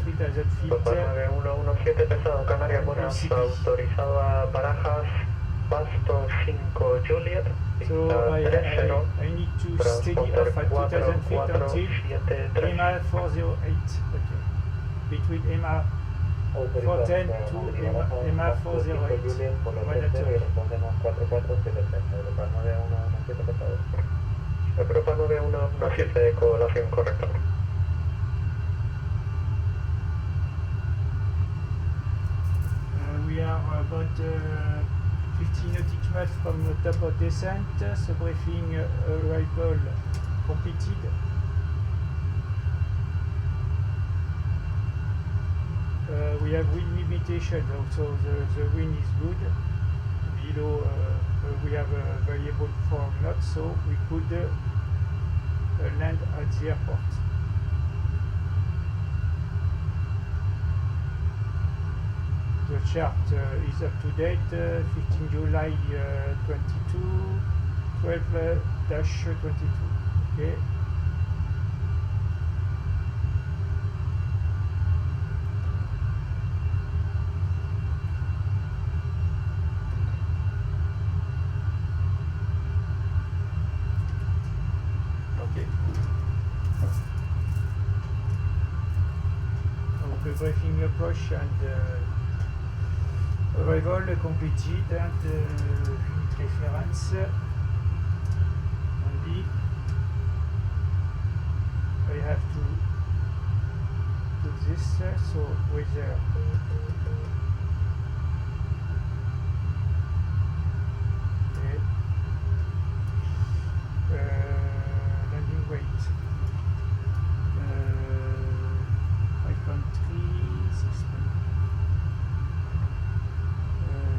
3,000 feet. Papa 9117 pesado, Canarias Buenas, autorizado a Barajas, Pasto 5 Juliet, So pista 30, I need to steady off at 2,000 feet until EMA 408. Okay, between EMA 410 to EMA 408. Europa 9117, colación correcta. We are about 15 nautical miles from the top of descent, so briefing arrival completed. We have wind limitation, so the wind is good. Below we have a variable 4 knots, so we could land at the airport. the chart is up to date, 15 July 22, 12-22. Okay. Briefing approach and arrival completed and unit reference only. I have to do this, so weather okay. Landing weight 5.3,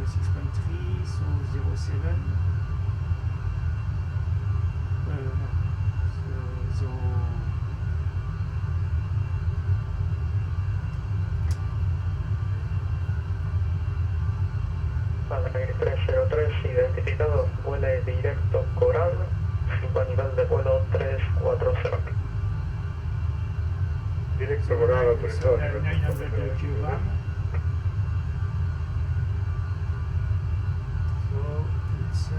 6.3, so 0.7. No, so 0. Madrid 303 identificado, vuele directo Coral, 5 a nivel de vuelo 340. Directo Coral autorizado. 900 kg. So it's 60.7.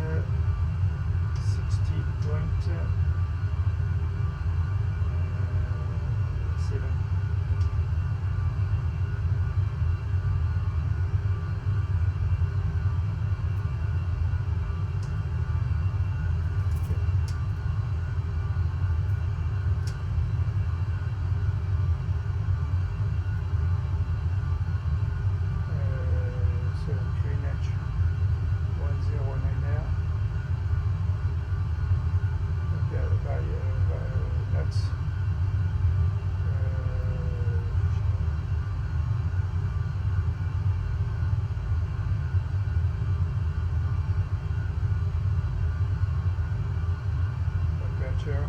Temperature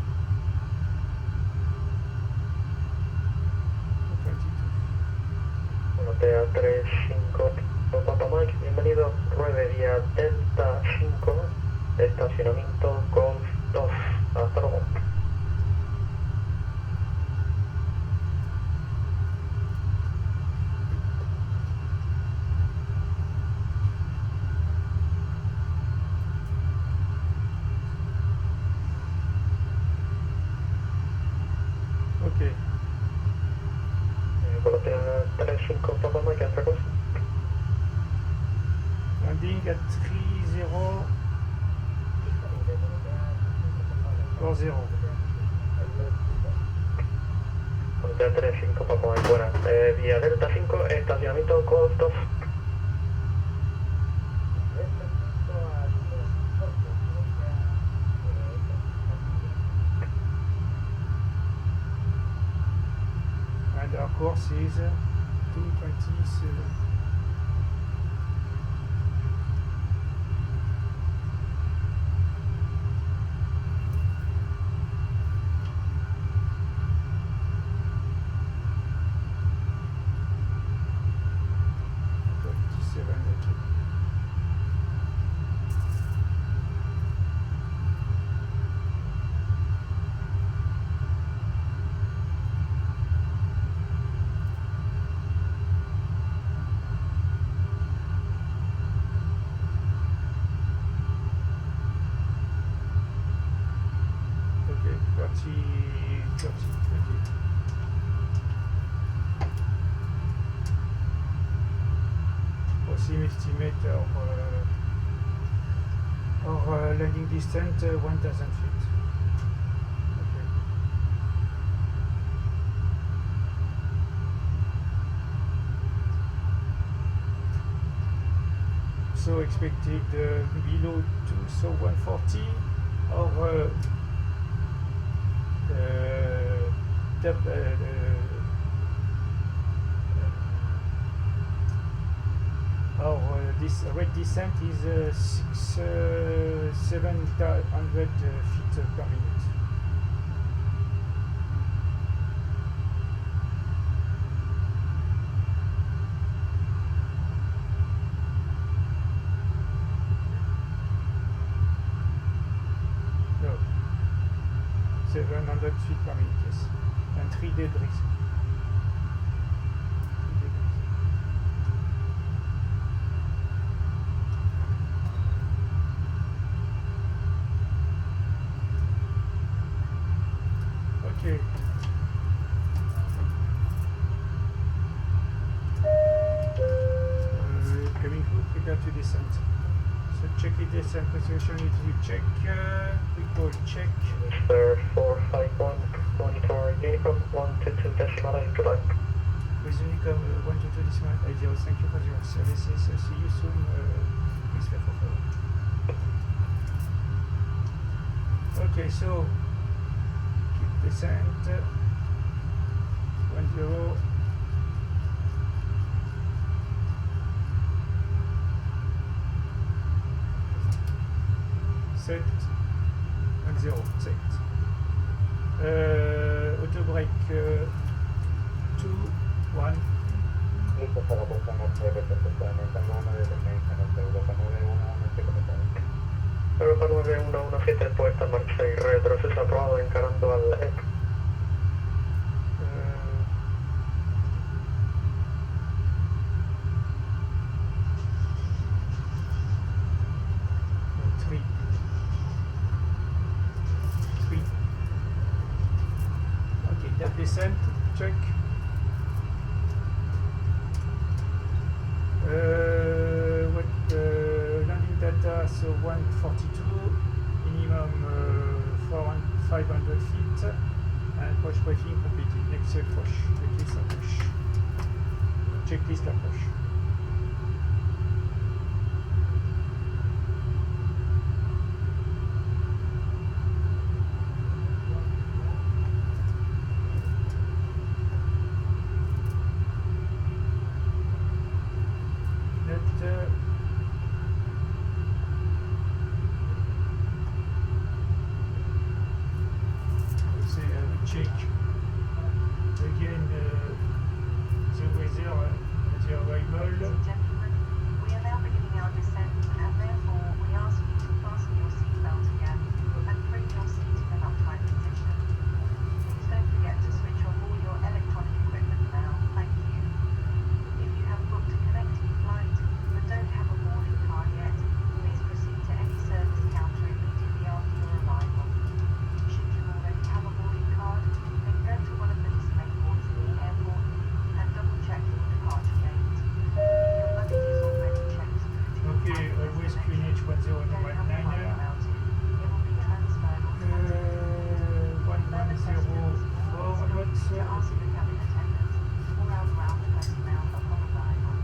22. Notea 35 Papa Mike, bienvenido, 9 día Delta 5, estacionamiento Golf 2, hasta luego. Okay. Notea 35 Papa Mike, otra cosa. Landing at 3040. Notea 35 Papa Mike, buena. Vía Delta 5, estacionamiento Golf 2. And our course is 227. Okay, 30, okay. Proceed estimate our landing distance 1000 feet. Okay. So expected below 2, so 140 or this rate descent is 700 feet per minute. 700 feet per minute, yes. And 3 degrees. 3 degrees. Okay. Coming through, prepare to descend. So check it descent position, if you check, we call check. Sir 451, monitor Unicom 122.8, goodbye. With Unicom 122.8, thank you for your services. See you soon. Please wait for follow. Okay, so keep descent. 10. Set. 10. Set. Auto brake 2, 1. Listo para puesta en marcha de posicionamiento en zona de emergencia norte Europa 911 Europa 9117 puesta en marcha y retroceso aprobado encarando al este. 3. Okay, that descent, check. Landing data, so 142, minimum 500 feet, and approach briefing completed. Next approach, checklist approach. Checklist approach. Check again the weather at the arrival. Ladies and gentlemen, we are now beginning our descent, and therefore we ask you to fasten your seatbelt again and bring your seat in an upright position. Please don't forget to switch off all your electronic equipment now. Thank you. If you have booked a connecting flight but don't have a boarding card yet, please proceed to any service counter immediately after your arrival. Should you already have a boarding card, then go to one of the display boards in the airport and double check your departure gate. Your luggage is already checked through to your Okay, final always destination. QNH Don't have to 1019. worry about it. It will be transferred automatically. 110 forward. To ask the cabin attendant or our ground personnel upon arrival.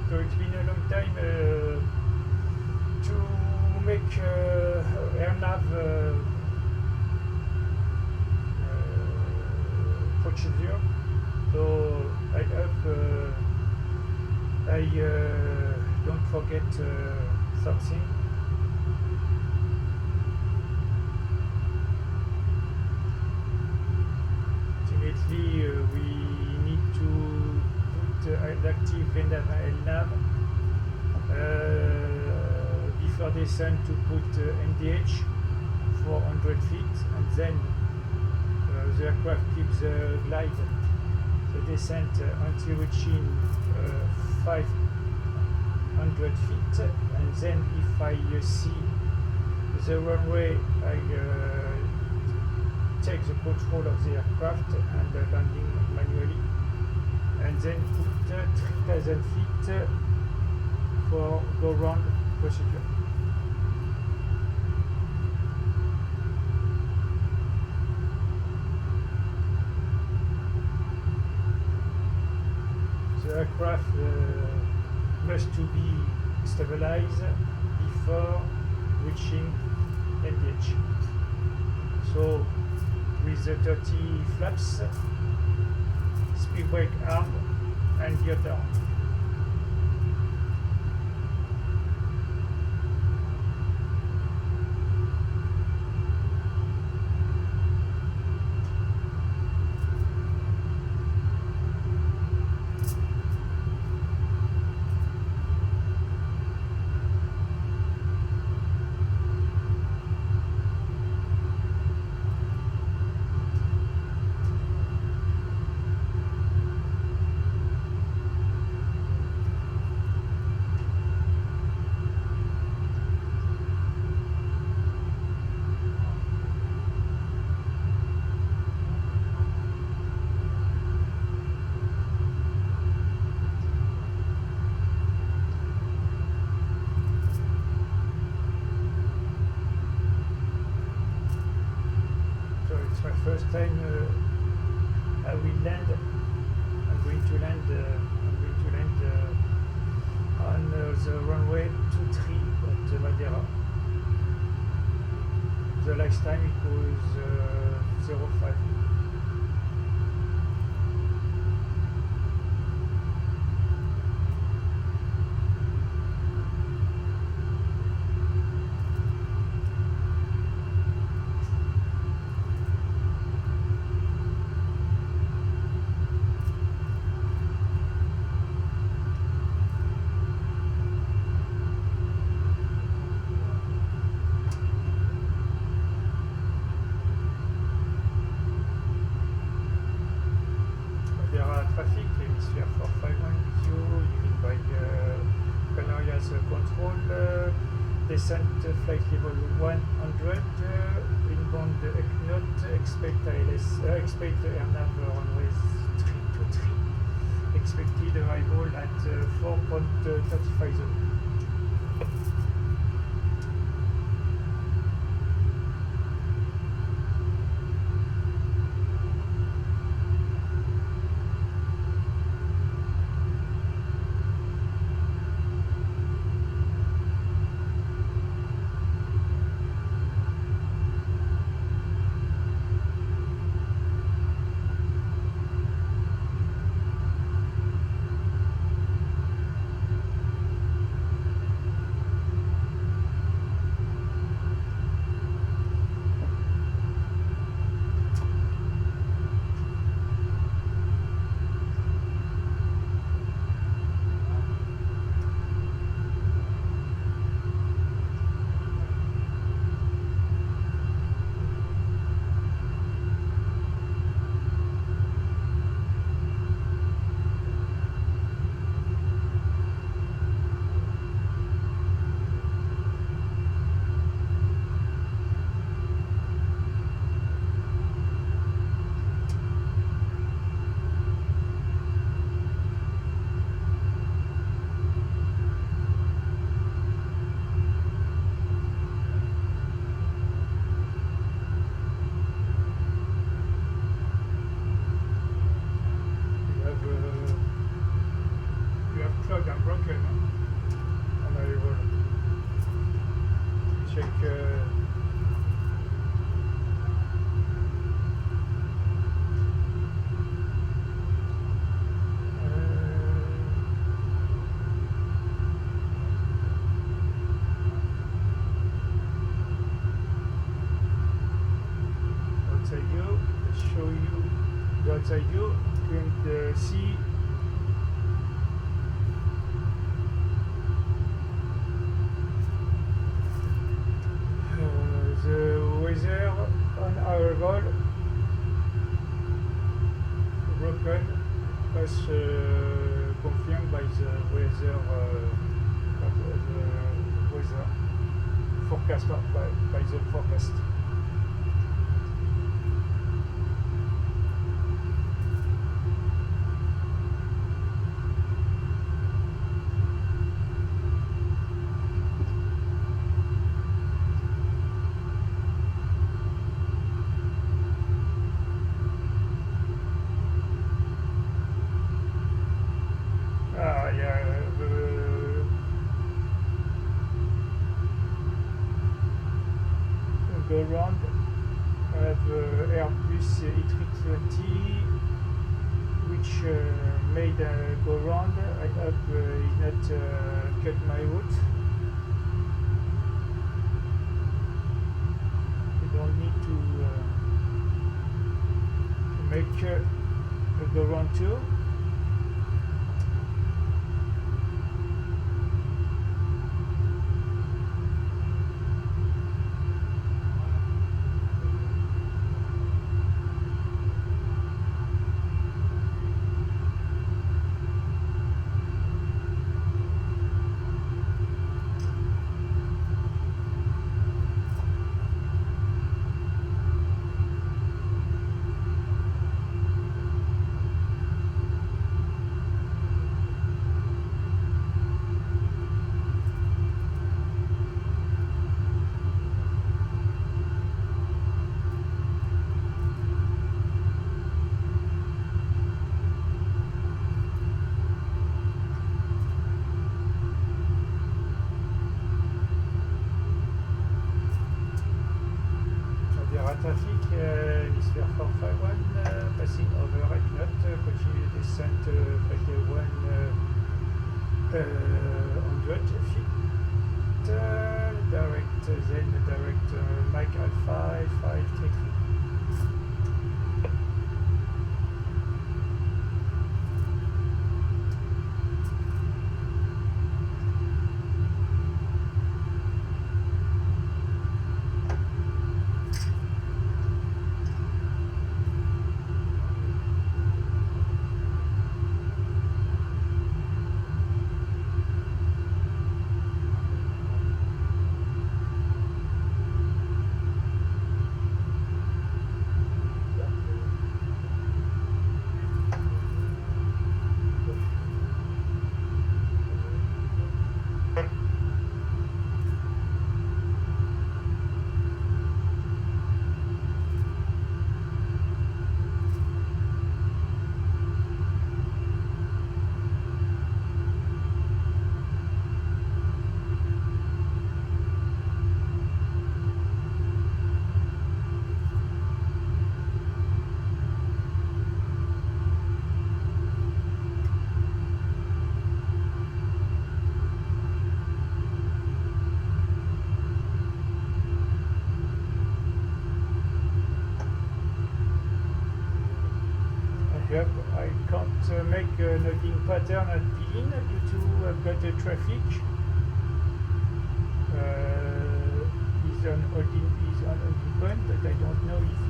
So it's been a long time to make AirNav procedure. So I have I don't forget something. Ultimately, we need to put an active LNAV before descent to put NDH for 100 feet, and then the aircraft keeps the glide, the descent until reaching 500 feet, and then if I see the runway, I take the control of the aircraft and landing manually, and then put 3,000 feet for go round procedure. The aircraft must to be stabilized before reaching NDH. So with the 30 flaps, speed brake arm and gear down. First time I will land. I'm going to land on the runway 23 at Madeira. The last time it was 05. Traffic, hemisphere 4510, leaving by Canarias control, descent flight level 100, inbound ECNOT, expect airnav runway 323, expected arrival at 4.35 zone. outside view, you can see the weather on arrival broken as confirmed by the weather forecast by the forecast. Go round. I have Airbus A320 which made go round. I hope it not cut my route. You don't need to make a go round too. Traffic, Whisper 451, passing over at not, continue descent 100 feet, direct Mike Alpha 533. I can't make a loading pattern at begin due to I've got the traffic. Is on holding point, but I don't know if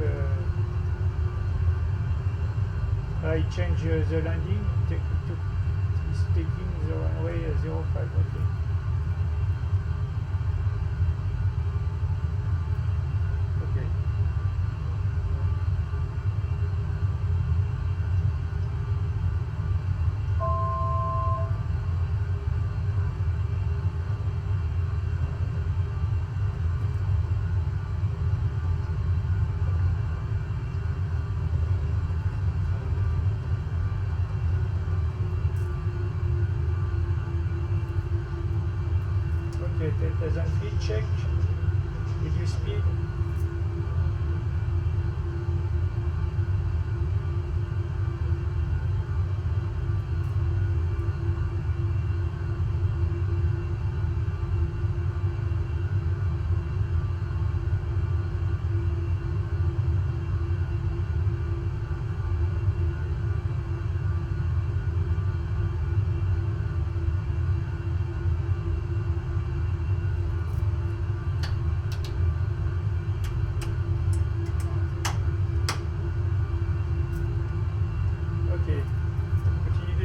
I change the landing. It's taking the runway 05. Okay. Doesn't fit check. Reduce speed.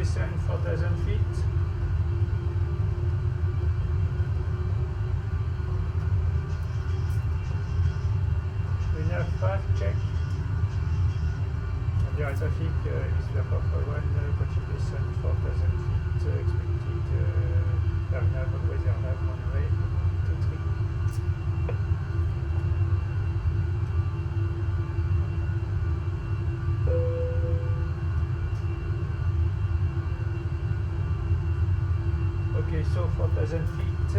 descend 4,000 feet. Enough fast check. Madeira traffic is clear for 1, continue descend 4,000 feet, expected RNAV, always RNAV, runway 23. Okay, so 4,000 feet.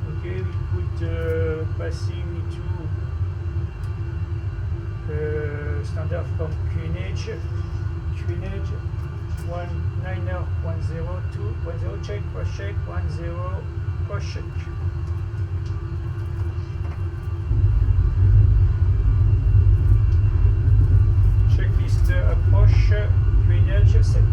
Okay, we put passing to standard from QNH 190.102, 10 check, cross check, 10 cross check. Checklist approach, QNH set.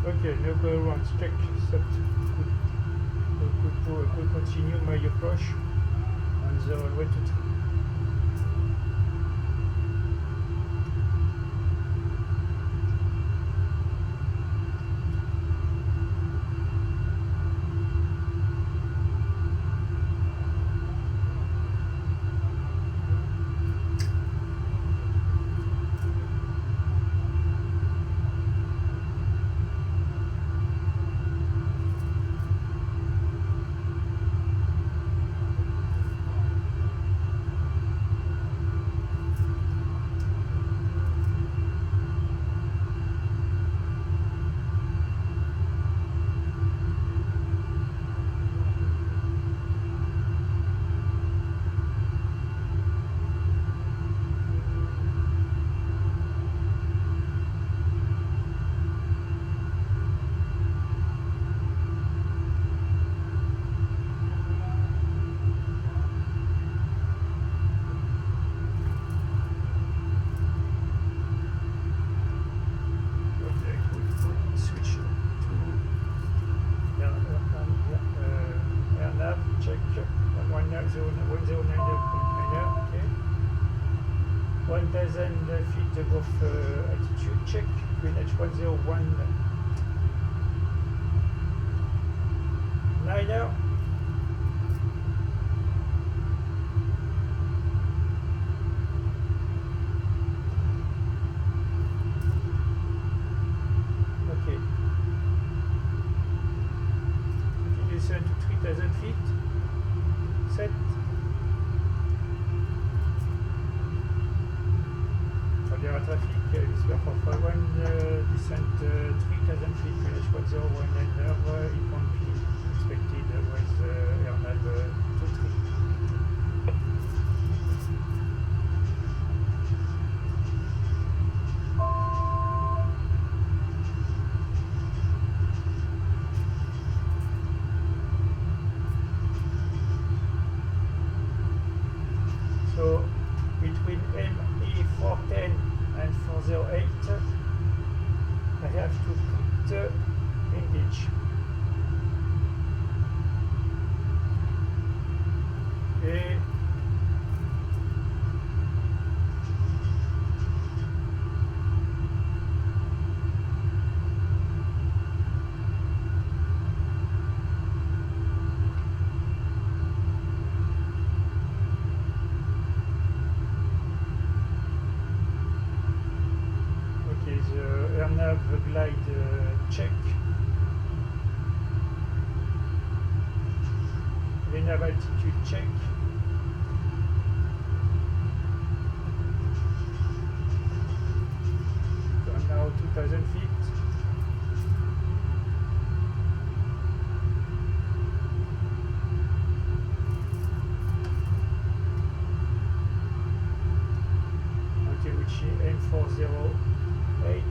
Okay, no go around, check, set. Could continue my approach on the runway 23. Feet above altitude check, QNH 101 9er. Okay. Descend to 3,000 feet. Set. Madeira traffic, Whisper 451, descent 3,000 feet, QNH 1019, expected have to put engage. Okay. Okay, the airnav glide check. The nav altitude check. So I'm now 2,000 feet. Okay, which is M408.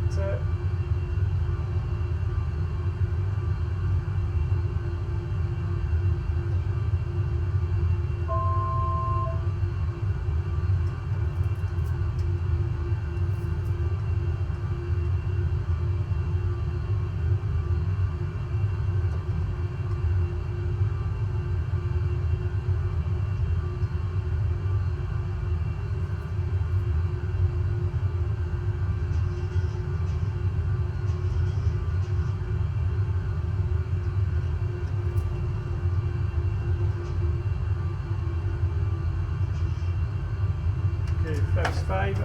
Okay, flaps 5,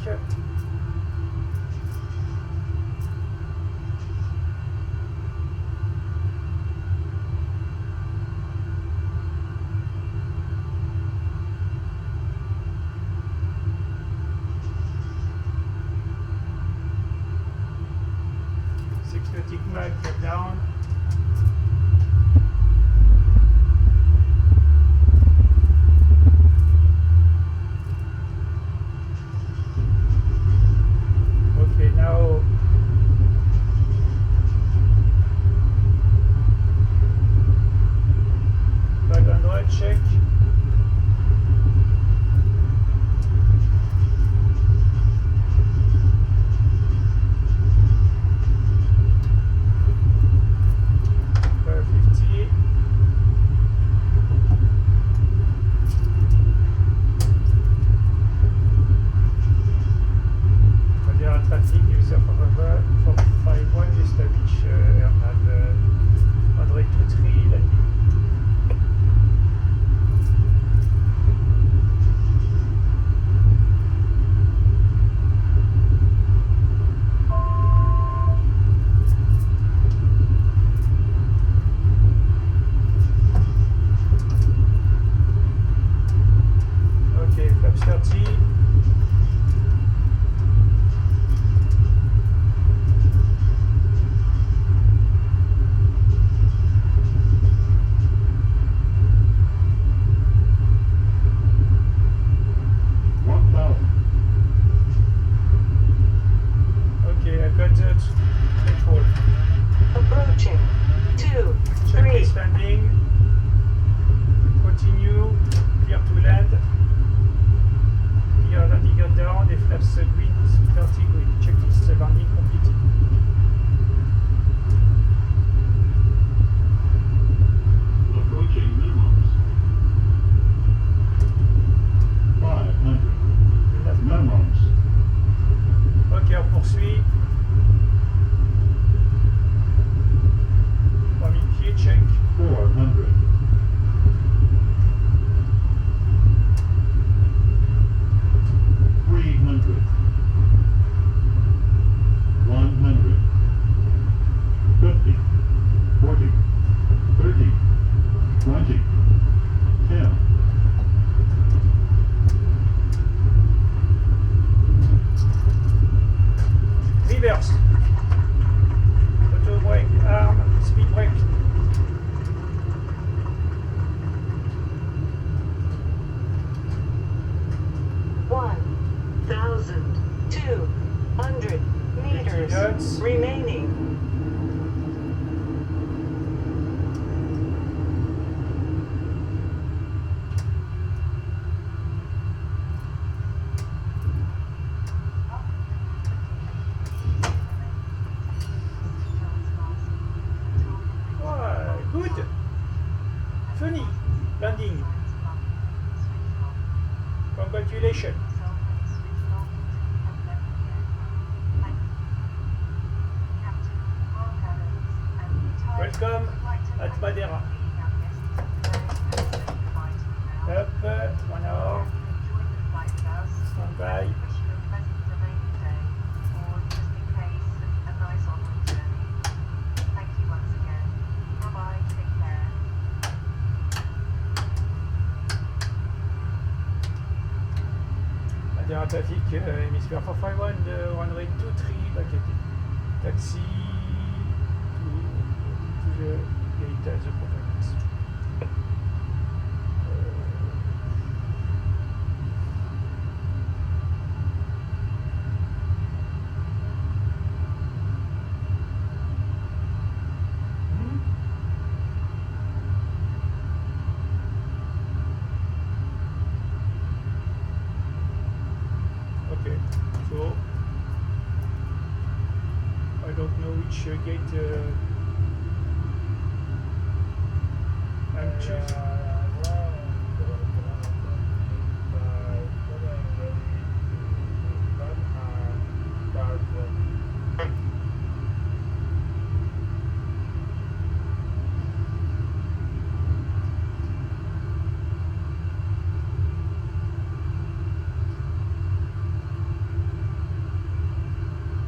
check. Six nautic mile down. Okay, now check. navigation. yourself and switch off and left again. Thank you. Captain Mark Adams and the entire Welcome would like to at thank Madeira. you for being our guests today and say goodbye to you now. Up, 1 hour, Enjoy the flight with us. standby. Wish you a pleasant remaining day, or just in case, a nice onward journey. Thank you once again. Bye bye. Take care. Madeira traffic, hémisphère 451, runway 23, vacated. Taxi to the gate at the Providence. Okay, so I don't know which gate I'm choosing.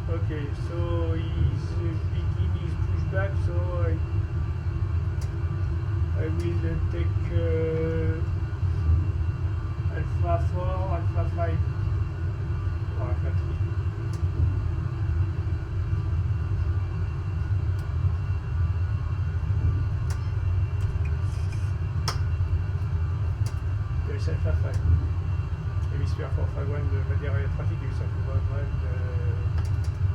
Okay, so he's begin his pushback, so I will take Alpha 4, Alpha 5, or Alpha 3. Yes, Alpha 5. Hémisphère 451 de Madeira trafic, hémisphère 451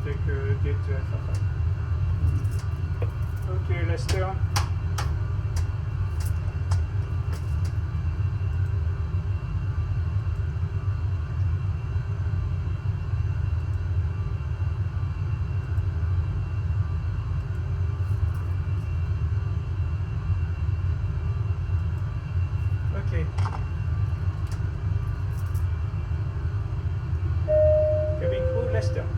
take gate Alpha 5. Okay, let's turn. Okay. Cabin crew, let's turn.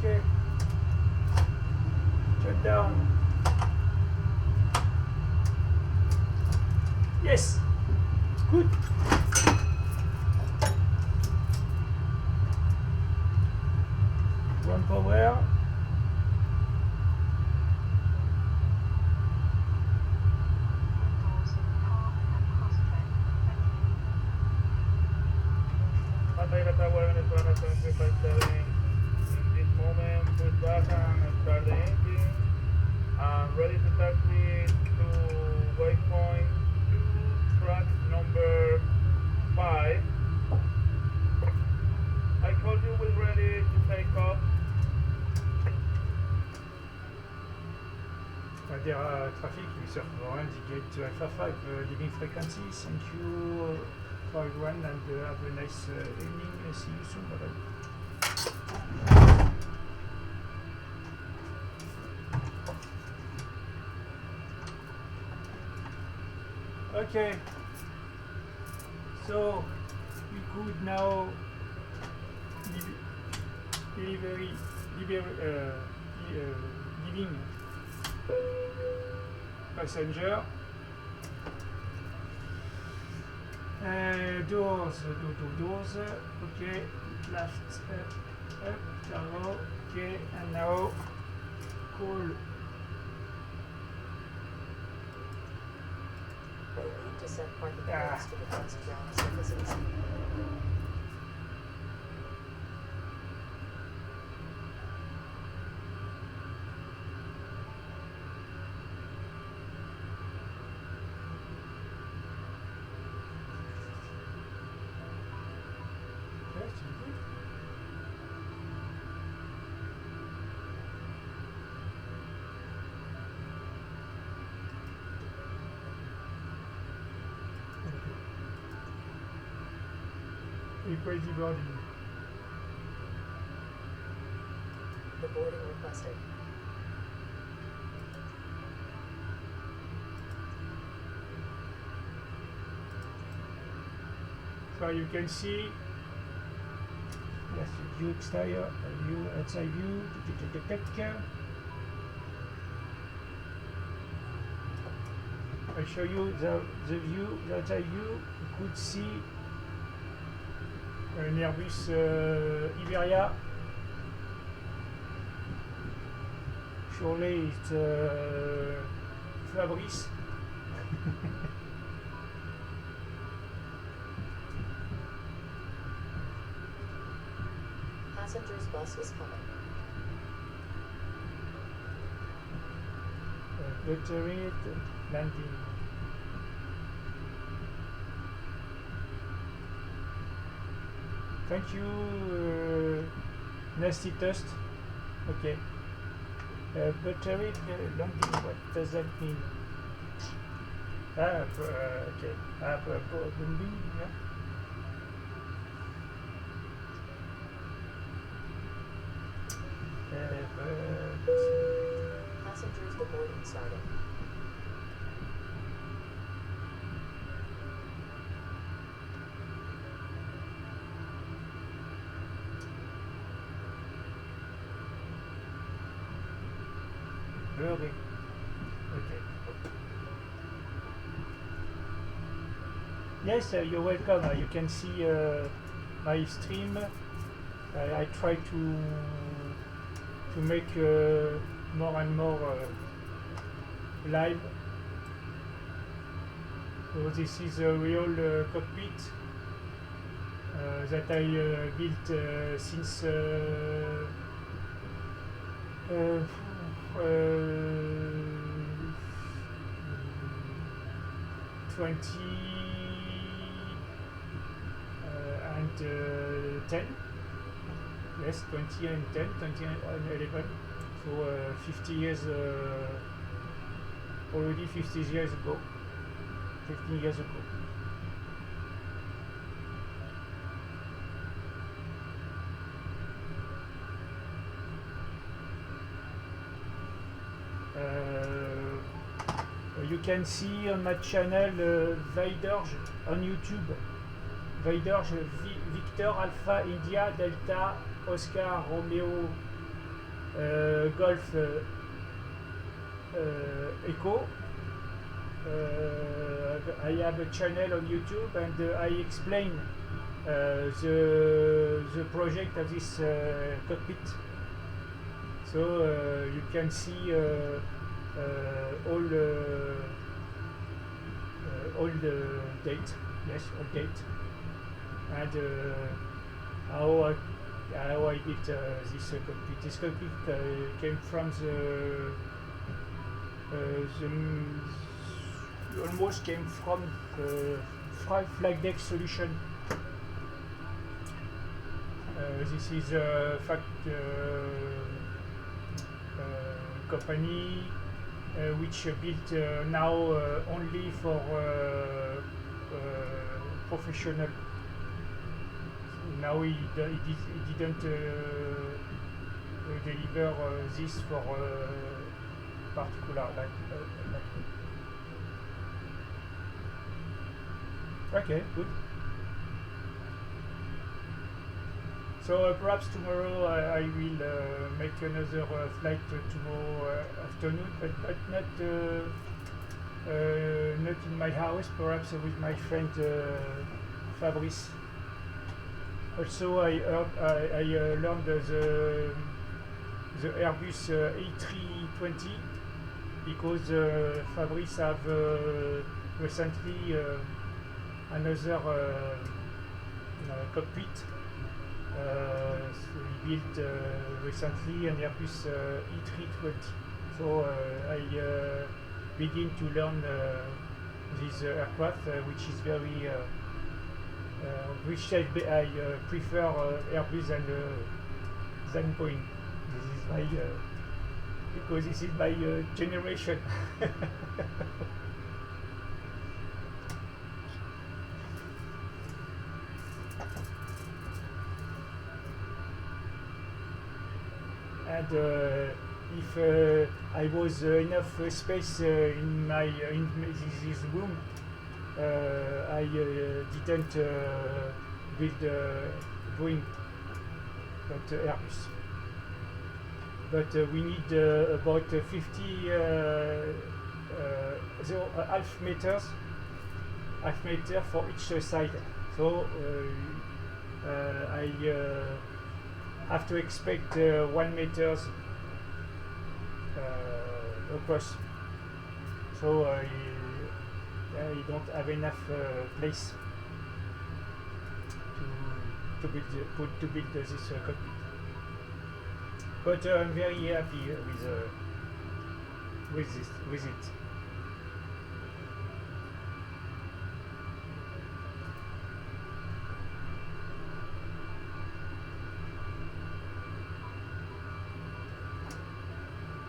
Okay. Shut down. Yes. Good. One power. Doors in park and cross-check. Thank you. Madeira Tower, Venezuela 7357. In this moment, push back and start the engine. Ready to taxi to waypoint to track number 5. I told you we're ready to take off. Madeira traffic, we serve for indicate Alpha 5 leaving frequency. Thank you. for everyone, and have a nice evening. See you soon. Bye bye. Okay, so we could now giving passenger doors, okay, left up, cargo, okay, and now call. To set parking close to the fence ground surfaces. That's good. Crazy boarding. The boarding requested. So you can see that's the view exterior, view outside view, I show you the view, the outside view. You could see an Airbus Iberia. Surely it's Fabrice. Passengers bus is coming. Deteriorate landing. Thank you, nasty toast. Okay. Battery landing, what does that mean? Okay. Bombing, yeah. Passengers, the boarding starting. Okay. Yes, you're welcome. You can see my stream. I try to make more and more live. So this is a real cockpit that I built since 10. Yes, 20 and 10, 20 and 11. So 50 years, already 50 years ago, 15 years ago. You can see on my channel Viderge on YouTube. Viderge Victor Alpha India Delta Oscar Romeo Golf Echo. I have a channel on YouTube and I explain the project of this cockpit. So you can see all the date, yes, all date, and how I built this cockpit. This cockpit came from the almost came from flight deck solution. This is a company which built now only for professional. Now he didn't deliver this for particular like okay, good. So perhaps tomorrow I will make another flight tomorrow afternoon, but not in my house, perhaps with my friend Fabrice. Also, I learned the Airbus A320 because Fabrice have recently another cockpit. So he built recently an Airbus A320. So I begin to learn this aircraft, which is very which I prefer Airbus than Boeing. This is my because this is my generation. And if I was enough space in my in this room, I didn't build Boeing, but Airbus. But we need about 50 half meter for each side. So I have to expect 1 meter across. So I don't have enough place to build this cockpit. But I'm very happy with it.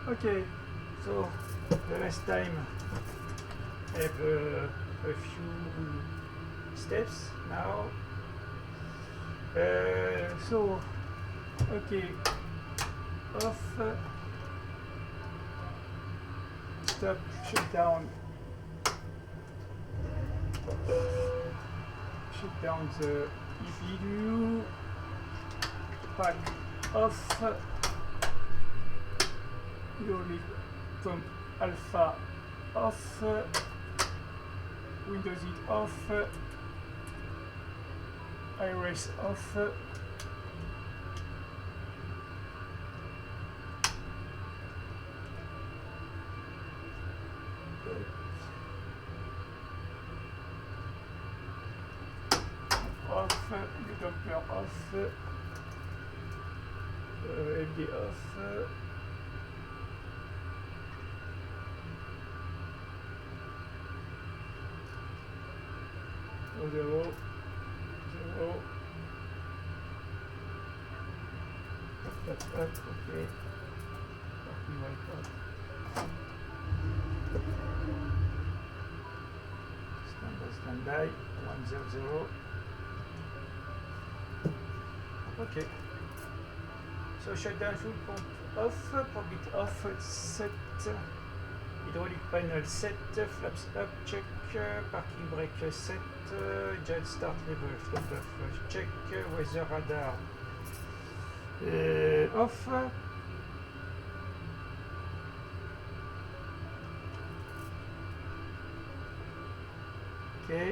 Okay, so the last time I have a few steps now. So, okay, off, stop, shut down the EPU, pack off, Lolly pump alpha off, Windows it off, iris off, off, the Doppler off, LD off, zero, up, okay, standby, 100, okay, so shutdown fuel pump off, pump off, set, hydraulic panel set, flaps up, check, parking brake set, jet start level, stop off, check, weather radar off, okay,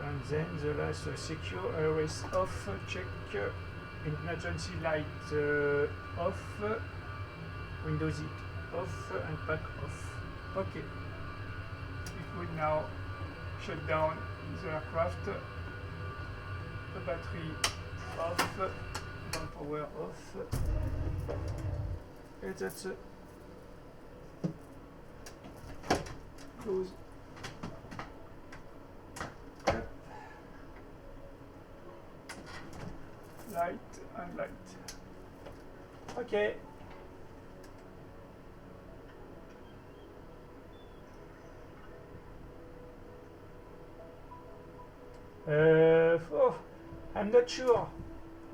and then the last secure iris off, check, emergency light off, Windows it off, and pack off. Okay, we could now shut down the aircraft, the battery off, down power off, and that's it. Close. Up. Light and light. Okay. I'm not sure.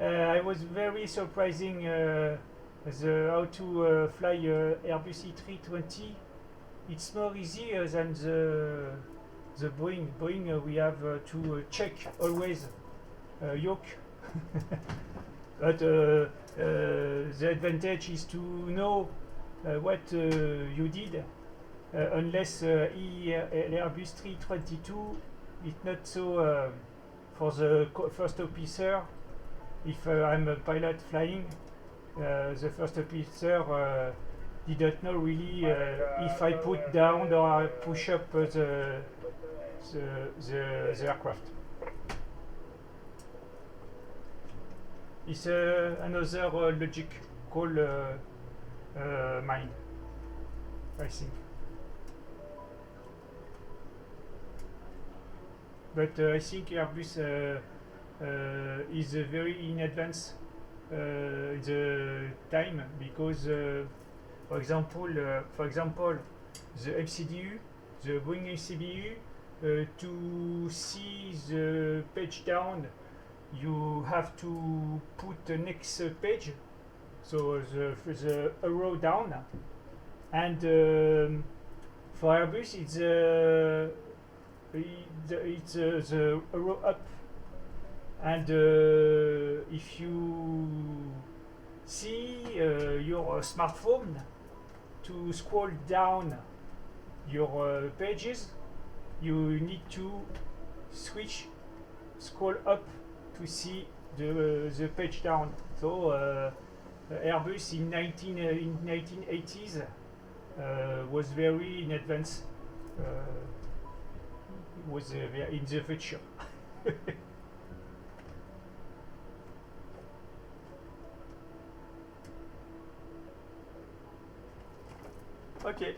I was very surprising how to fly Airbus E320. It's more easy than the Boeing. Boeing we have to check always yoke. But the advantage is to know what you did. Unless Airbus 322, it's not so for the first officer. If I'm a pilot flying, the first officer didn't know really if I put down or I push up the aircraft. It's another logical mind, I think. But I think Airbus is very in advance the time, because for example the MCDU, the Boeing MCDU, to see the page down you have to put the next page, so the arrow down, and for Airbus it's the arrow up. And if you see your smartphone to scroll down your pages, you need to scroll up to see the page down. So Airbus in 1980s was very in advance. Was in the future. Okay.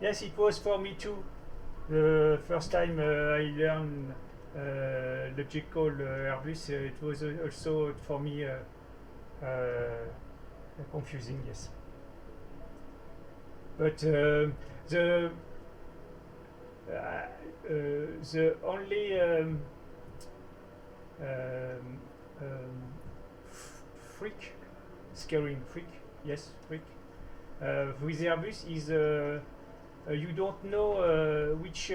Yes, it was for me too. The first time I learned logical Airbus, it was also for me confusing. Yes. But the only scaring freak with Airbus is you don't know which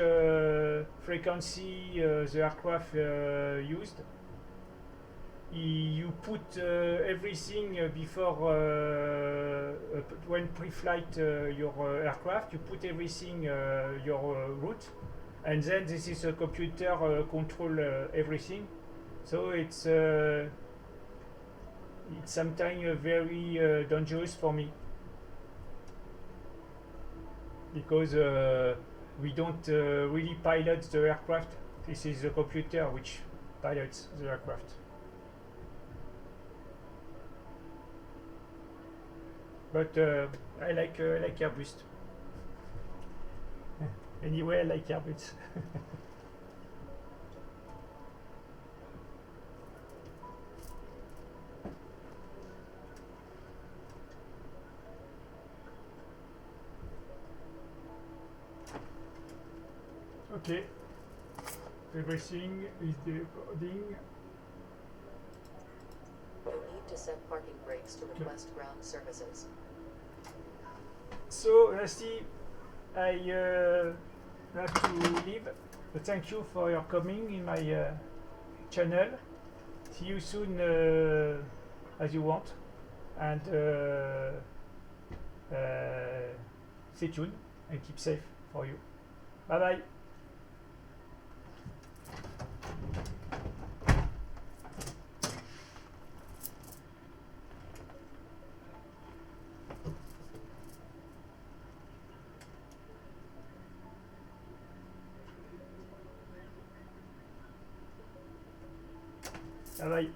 frequency the aircraft used. You put everything before when pre-flight your aircraft. You put everything your route, and then this is a computer control everything. So it's sometimes very dangerous for me, because we don't really pilot the aircraft. This is the computer which pilots the aircraft. But I like Airbus. Anyway, I like Airbus. Okay, everything is decoding. You need to set parking brakes to request ground services. So, lastly, I have to leave. But thank you for your coming in my channel. See you soon as you want. And stay tuned and keep safe for you. Bye bye. Bye bye.